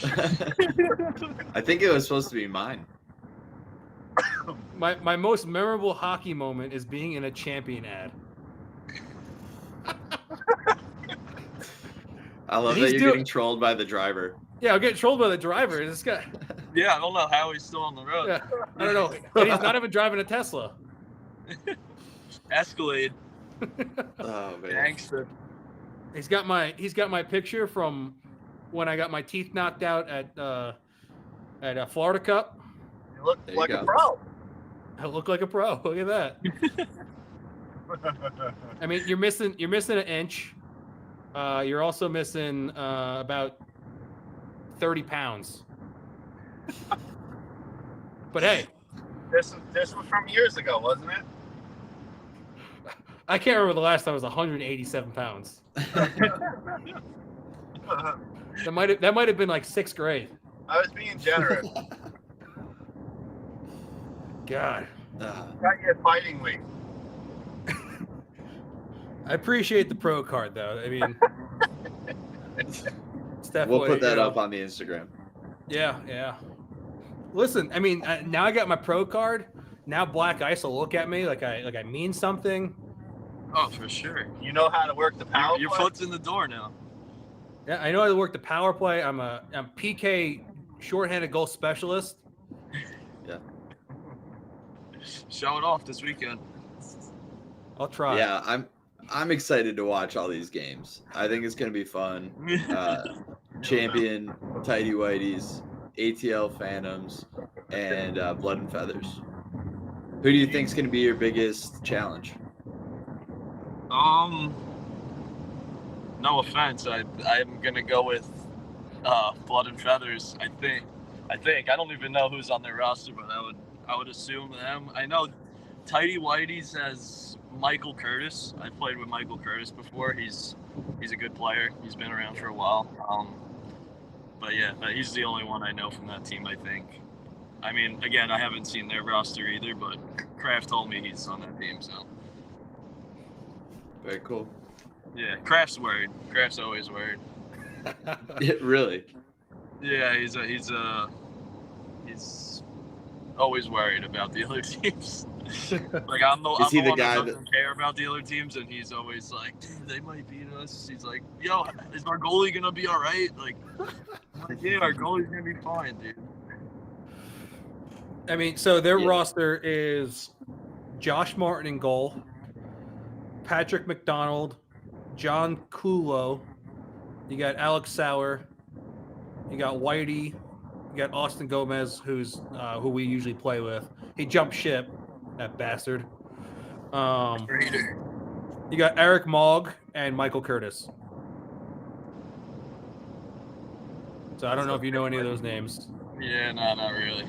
A: I think it was supposed to be mine.
B: My most memorable hockey moment is being in a Champion ad.
A: I love that you're getting trolled by the driver.
B: Yeah, I'll get trolled by the driver. This guy.
C: Yeah, I don't know how he's still on the road.
B: Yeah, I don't know. And he's not even driving a Tesla.
C: Escalade.
A: Oh man.
C: Gangster.
B: He's got my picture from when I got my teeth knocked out at Florida Cup.
D: You look like a pro.
B: I look like a pro. Look at that. I mean, you're missing an inch. You're also missing about 30 pounds. But hey,
D: this was from years ago, wasn't it?
B: I can't remember the last time I was 187 pounds. That might have been like 6th grade.
D: I was being generous.
B: God.
D: Got your fighting weight.
B: I appreciate the pro card though. I mean, it's definitely,
A: we'll put that up on the Instagram.
B: Yeah. Listen, I mean, now I got my pro card. Now Black Ice will look at me like I mean something.
C: Oh, for sure.
D: You know how to work the power
C: Your
D: play?
C: foot's in the door now.
B: Yeah, I know how to work the power play. I'm PK shorthanded goal specialist.
A: Yeah.
C: Show it off this weekend.
B: I'll try.
A: Yeah, I'm excited to watch all these games. I think it's gonna be fun. Champion, Tidy Whiteys, ATL Phantoms, and Blood and Feathers. Who do you think's going to be your biggest challenge?
C: No offense, I'm gonna go with Blood and Feathers. I think. I don't even know who's on their roster, but I would assume them. I know Tidy Whitey's has Michael Curtis. I played with Michael Curtis before. He's a good player. He's been around for a while. But yeah, he's the only one I know from that team, I think. I mean, again, I haven't seen their roster either, but Kraft told me he's on that team, so.
A: Very cool.
C: Yeah, Kraft's worried. Kraft's always worried.
A: Yeah, really?
C: Yeah, he's always worried about the other teams. Like I'm the one that doesn't care about the other teams, and he's always like, dude, they might beat us. He's like, yo, is our goalie gonna be all right? Like yeah, our goalie's gonna be fine, dude.
B: I mean, so their roster is Josh Martin in goal, Patrick McDonald, John Kulo, you got Alex Sauer, you got Whitey, you got Austin Gomez, who's who we usually play with. He jumped ship, that bastard. You got Eric Mogg and Michael Curtis. So I don't know if you know any of those names.
C: Yeah, no, not really.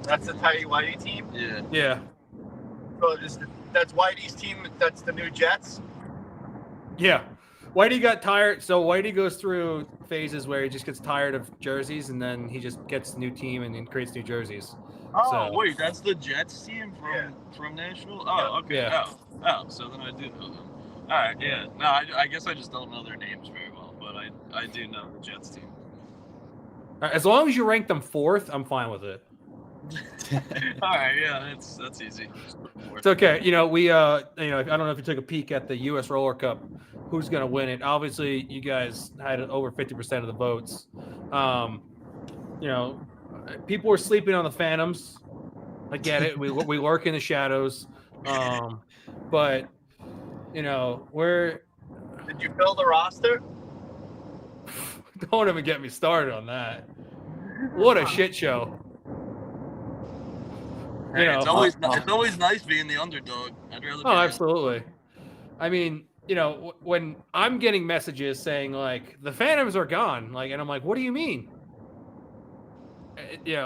D: That's the Tidy Whitey team?
C: Yeah.
B: Yeah.
D: So that's Whitey's team. That's the new Jets?
B: Yeah. Whitey got tired. So Whitey goes through phases where he just gets tired of jerseys, and then he just gets a new team and then creates new jerseys.
C: Oh, wait, that's the Jets team from Nashville? Oh, okay.
B: Yeah.
C: Oh, so then I do know them. All right, yeah. No, I guess I just don't know their names very well, but I do know the Jets team.
B: As long as you rank them fourth, I'm fine with it.
C: All right, yeah, that's easy.
B: It's okay. You know, we I don't know if you took a peek at the US Roller Cup, who's going to win it. Obviously, you guys had over 50% of the votes. You know, people were sleeping on the Phantoms. I get it. We lurk in the shadows. But you know,
D: Did you fill the roster?
B: Don't even get me started on that. What a shit show.
C: Hey, you know, it's always nice being the underdog. I'd rather be
B: absolutely. I mean, you know, when I'm getting messages saying like the Phantoms are gone, like, and I'm like, what do you mean? It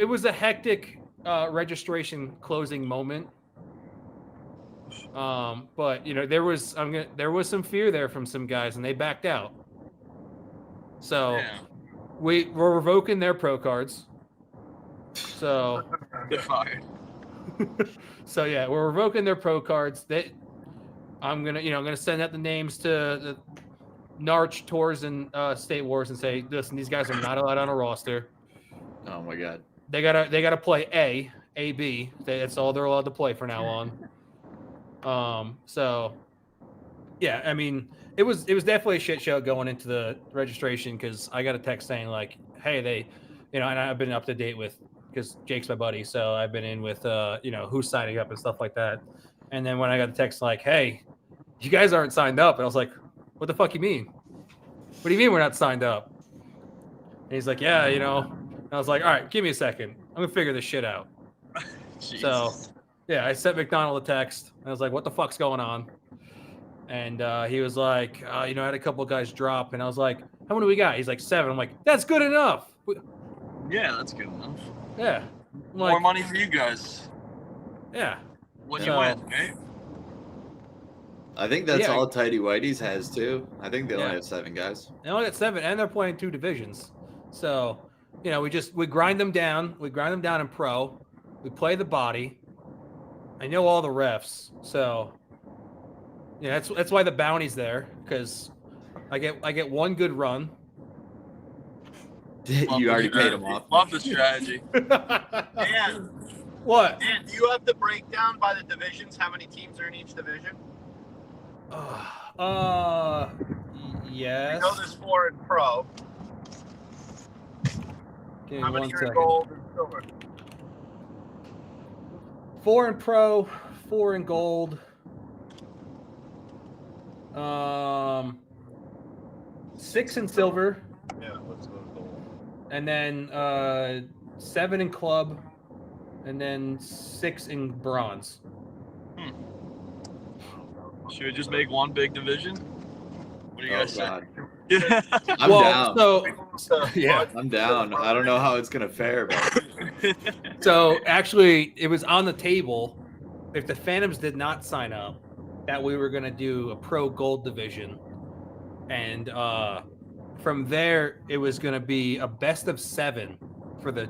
B: was a hectic registration closing moment. But you know, there was some fear there from some guys, and they backed out. So we're revoking their pro cards. So
C: they're fired.
B: So yeah, we're revoking their pro cards. I'm gonna send out the names to the Narch Tours and State Wars and say, listen, these guys are not allowed on a roster.
A: Oh my god.
B: They gotta play A, B. That's all they're allowed to play for now on. So yeah, I mean, it was definitely a shit show going into the registration, because I got a text saying like, hey, and I've been up to date with, because Jake's my buddy, so I've been in with who's signing up and stuff like that. And then when I got the text like, hey, you guys aren't signed up, and I was like, what the fuck you mean? What do you mean we're not signed up? And he's like, yeah, And I was like, all right, give me a second. I'm gonna figure this shit out. So yeah, I sent McDonald a text. I was like, what the fuck's going on? And he was like, I had a couple of guys drop, and I was like, how many we got? He's like 7. I'm like, that's good enough.
C: Yeah, that's good enough.
B: Yeah.
C: More money for you guys.
B: Yeah.
C: What you win, okay?
A: I think that's all Tidy Whitey's has too. I think they only have 7 guys.
B: They only got 7, and they're playing 2 divisions. So, we grind them down. We grind them down in pro. We play the body. I know all the refs, so that's why the bounty's there, because I get one good run.
A: You already paid them off.
C: Love the strategy.
D: And
B: what?
D: And do you have the breakdown by the divisions? How many teams are in each division?
B: Yes.
D: I know there's 4 in pro.
B: Give me
D: How many
B: 1
D: are in
B: second.
D: gold and silver?
B: 4 in pro, 4 in gold. 6 in silver.
D: Yeah, let's go to gold.
B: And then 7 in club. and then 6 in bronze.
C: Should we just make one big division? What do you
A: Oh
C: guys say?
A: God,
C: Yeah.
A: I'm down.
B: So yeah.
A: I'm down. I don't know how it's gonna fare, but
B: So actually, it was on the table. If the Phantoms did not sign up, that we were going to do a pro gold division, and from there it was going to be a best of 7 for the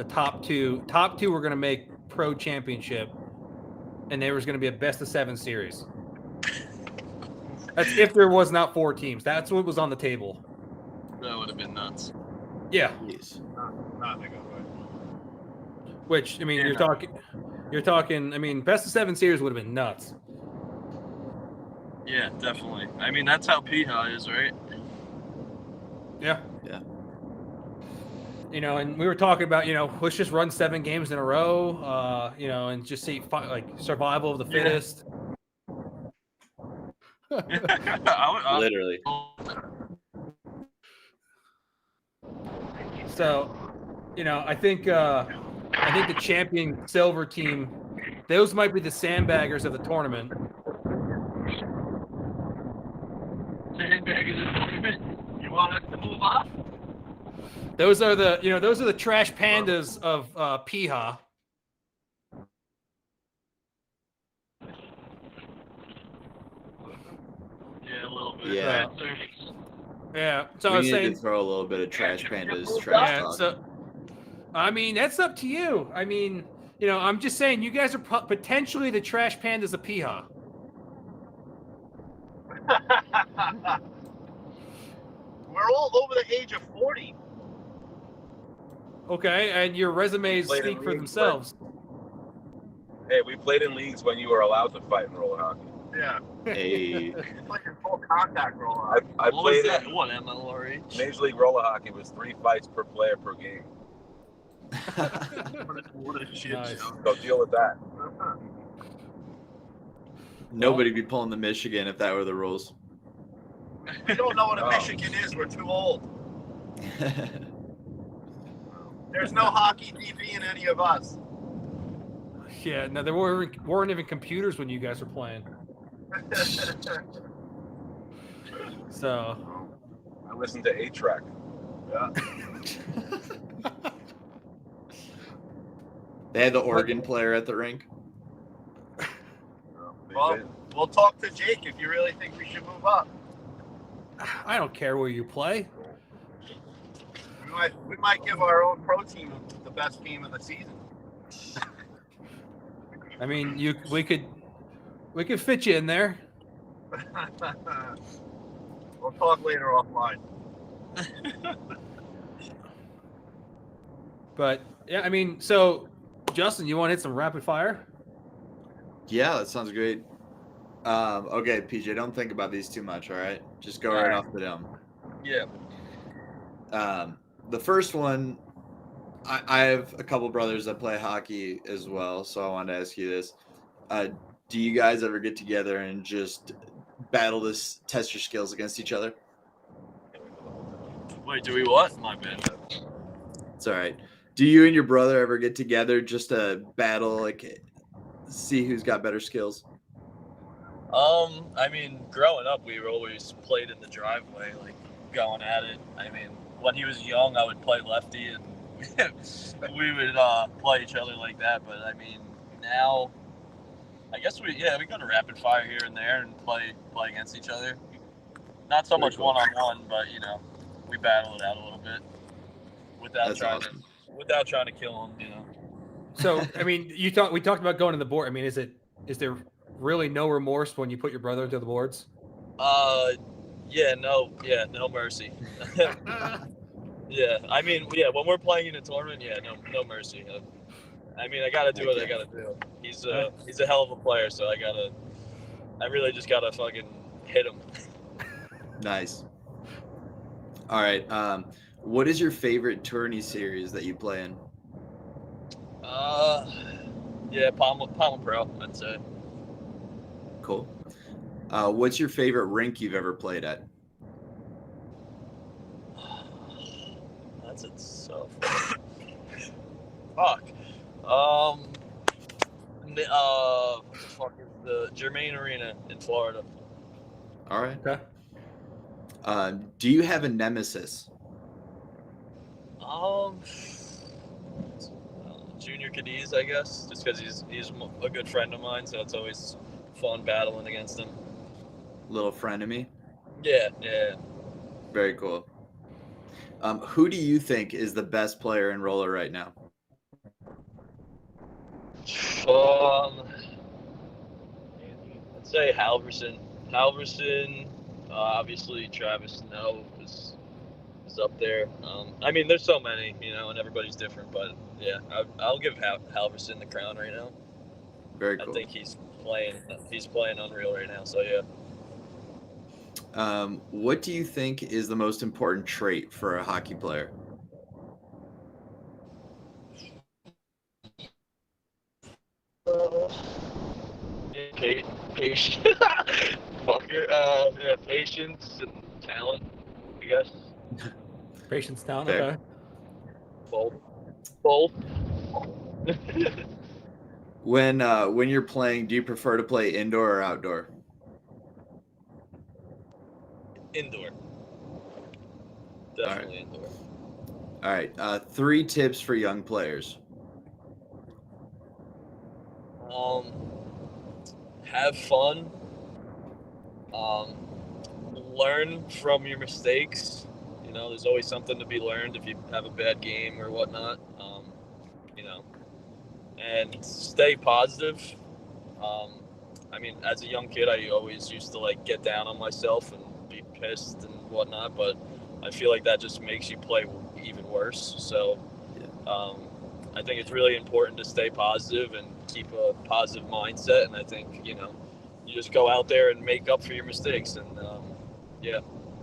B: top two. Top 2 were going to make pro championship, and there was going to be a best of 7 series. That's if there was not 4 teams. That's what was on the table.
C: That would have been nuts.
B: Yeah.
A: jeez.
D: Not in a good way.
B: Which I mean,
C: Yeah.
B: you're talking. I mean, best of 7 series would have been nuts.
C: Yeah, definitely. I mean, that's how PJ is, right?
B: Yeah.
A: Yeah.
B: You know, and we were talking about, let's just run 7 games in a row, and just see like survival of the
C: Yeah.
B: fittest.
A: Literally.
B: So, I think the champion silver team, those might be the sandbaggers of the tournament.
C: You want us to move up?
B: Those are the trash pandas of Piha.
C: Yeah, a little bit.
A: Yeah.
B: Yeah. So I
A: We
B: was
A: need
B: saying,
A: to throw a little bit of trash pandas trash
B: yeah.
A: talk.
B: So, I mean, that's up to you. I mean, I'm just saying, you guys are potentially the trash pandas of Piha.
D: We're all over the age of 40.
B: Okay, and your resumes
E: Played in
B: speak for
E: leagues
B: themselves.
E: Hey, we played in leagues when you were allowed to fight in roller hockey.
D: Yeah.
A: Hey,
D: It's like a full contact roll
E: I
C: What was
E: played
C: that?
E: in
C: What, MLRH?
E: Major League Roller Hockey was 3 fights per player per game.
C: What a shit
B: Nice.
C: show.
E: So deal with that.
A: nobody be pulling the Michigan if that were the rules.
D: We don't know what a
E: No.
D: Michigan is. We're too old. There's no hockey DB in any of us.
B: Yeah, no, there weren't even computers when you guys were playing. So,
E: I listened to 8-Track.
A: They had the organ player at the rink.
D: Well, we'll talk to Jake if you really think we should move up.
B: I don't care where you play.
D: We might give our own pro team the best team of the season.
B: I mean, we could fit you in there.
D: We'll talk later offline.
B: But yeah, I mean, so Justin, you want to hit some rapid fire?
A: Yeah, that sounds great. Okay, PJ, don't think about these too much, all right? Just go right off the dome.
C: Yeah.
A: The first one, I have a couple brothers that play hockey as well, so I wanted to ask you this. Do you guys ever get together and just battle this, test your skills against each other?
C: Wait, do we what? My bad.
A: It's all right. Do you and your brother ever get together just to battle, like see who's got better skills?
C: I mean, growing up, we always played in the driveway, like going at it. I mean, when he was young, I would play lefty, and we would play each other like that. But I mean, now, I guess we go to rapid fire here and there and play against each other. Not so much
A: cool.
C: one-on-one, but we battle it out a little bit without
A: That's
C: trying
A: awesome.
C: without trying to kill him.
B: So, I mean, we talked about going to the board. I mean, is there really no remorse when you put your brother into the boards?
C: No mercy. Yeah, I mean, when we're playing in a tournament, no mercy. I mean, I gotta do what I gotta do. He's a hell of a player, so I really just gotta fucking hit him.
A: Nice. All right. What is your favorite tourney series that you play in?
C: Palm Pro, I'd say.
A: Cool. What's your favorite rink you've ever played at?
C: That's it. So fuck. What the fuck is the Germain Arena in Florida?
A: All right.
B: Okay.
A: Do you have a nemesis?
C: Junior Cadiz, I guess, just because he's a good friend of mine, so it's always fun battling against him.
A: Little frenemy?
C: Yeah.
A: Very cool. Who do you think is the best player in roller right now?
C: I'd say Halverson. Obviously Travis Snow is up there. I mean, there's so many, and everybody's different, but yeah, I'll give Halverson the crown right now.
A: Very cool.
C: I think he's playing unreal right now. So yeah.
A: What do you think is the most important trait for a hockey player?
C: Patience. Patience and talent, I guess.
B: Patience down.
A: Fair.
B: Okay.
C: Both.
A: When you're playing, do you prefer to play indoor or outdoor?
C: Indoor. Definitely indoor.
A: All right. 3 tips for young players.
C: Have fun. Learn from your mistakes. There's always something to be learned if you have a bad game or whatnot. And stay positive. I mean, as a young kid, I always used to get down on myself and be pissed and whatnot, but I feel like that just makes you play even worse. So I think it's really important to stay positive and keep a positive mindset. And I think, you just go out there and make up for your mistakes and,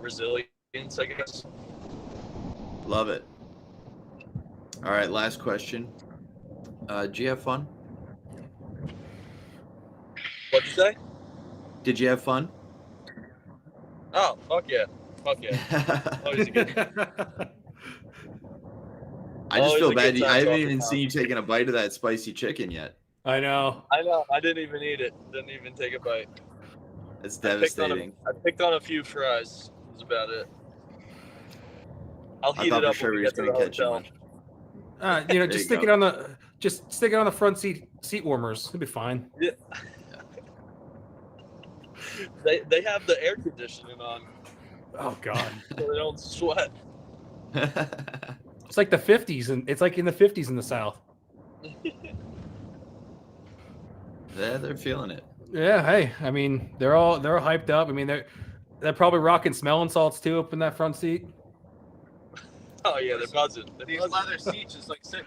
C: resilience, I guess.
A: Love it. All right, last question. Did you have fun?
C: What'd you say?
A: Did you have fun?
C: Oh, fuck yeah. Always a good
A: I just
C: Always
A: feel
C: a
A: bad.
C: good time
A: I haven't
C: talking
A: even
C: about
A: seen you taking a bite of that spicy chicken yet.
B: I know.
C: I know. I didn't even eat it. Didn't even take a bite.
A: It's devastating.
C: I picked on a few fries. That's about it. I'll
A: I
C: heat
A: thought
C: it
A: for
C: up
A: sure
C: when
A: we
C: we
A: were
C: get to
A: just
C: the
A: gonna catch you
C: hotel.
A: one.
B: Just
A: you
B: stick it on the front seat warmers. It'll be fine.
C: Yeah. They have the air conditioning on,
B: Oh God.
C: so they don't sweat.
B: It's like the 50s, and it's like in the 50s in the South.
A: Yeah, they're feeling it.
B: Yeah. Hey, I mean, they're all hyped up. I mean, they're probably rocking smelling salts too up in that front seat.
C: Oh yeah, they're buzzing.
D: These leather seats just sit.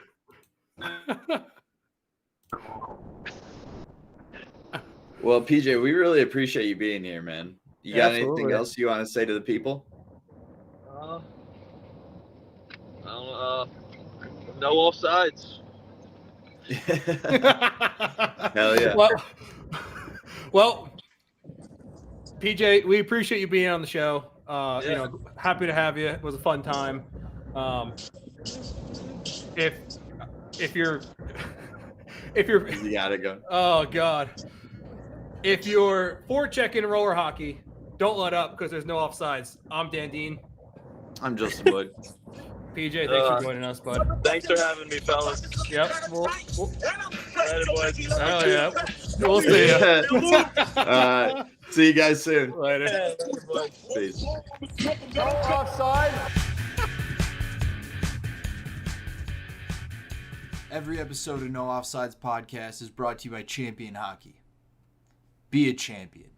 A: Well, PJ, we really appreciate you being here, man. You got
B: Absolutely.
A: anything else you want to say to the people?
C: I don't no offsides.
A: Hell yeah.
B: Well, PJ, we appreciate you being on the show.
C: Yeah.
B: Happy to have you. It was a fun time. If you're
A: You gotta go.
B: oh God, if you're forechecking roller hockey, don't let up because there's no offsides. I'm Dan Dean.
A: I'm Justin Wood.
B: PJ, thanks for joining us, bud.
C: Thanks for having me, fellas.
B: Yep.
C: Later, boys.
B: Oh yeah. We'll see you.
A: See you guys soon.
B: Later.
C: Yeah, later, boys.
A: Peace.
B: Offside.
F: Every episode of No Offsides podcast is brought to you by Champion Hockey. Be a champion.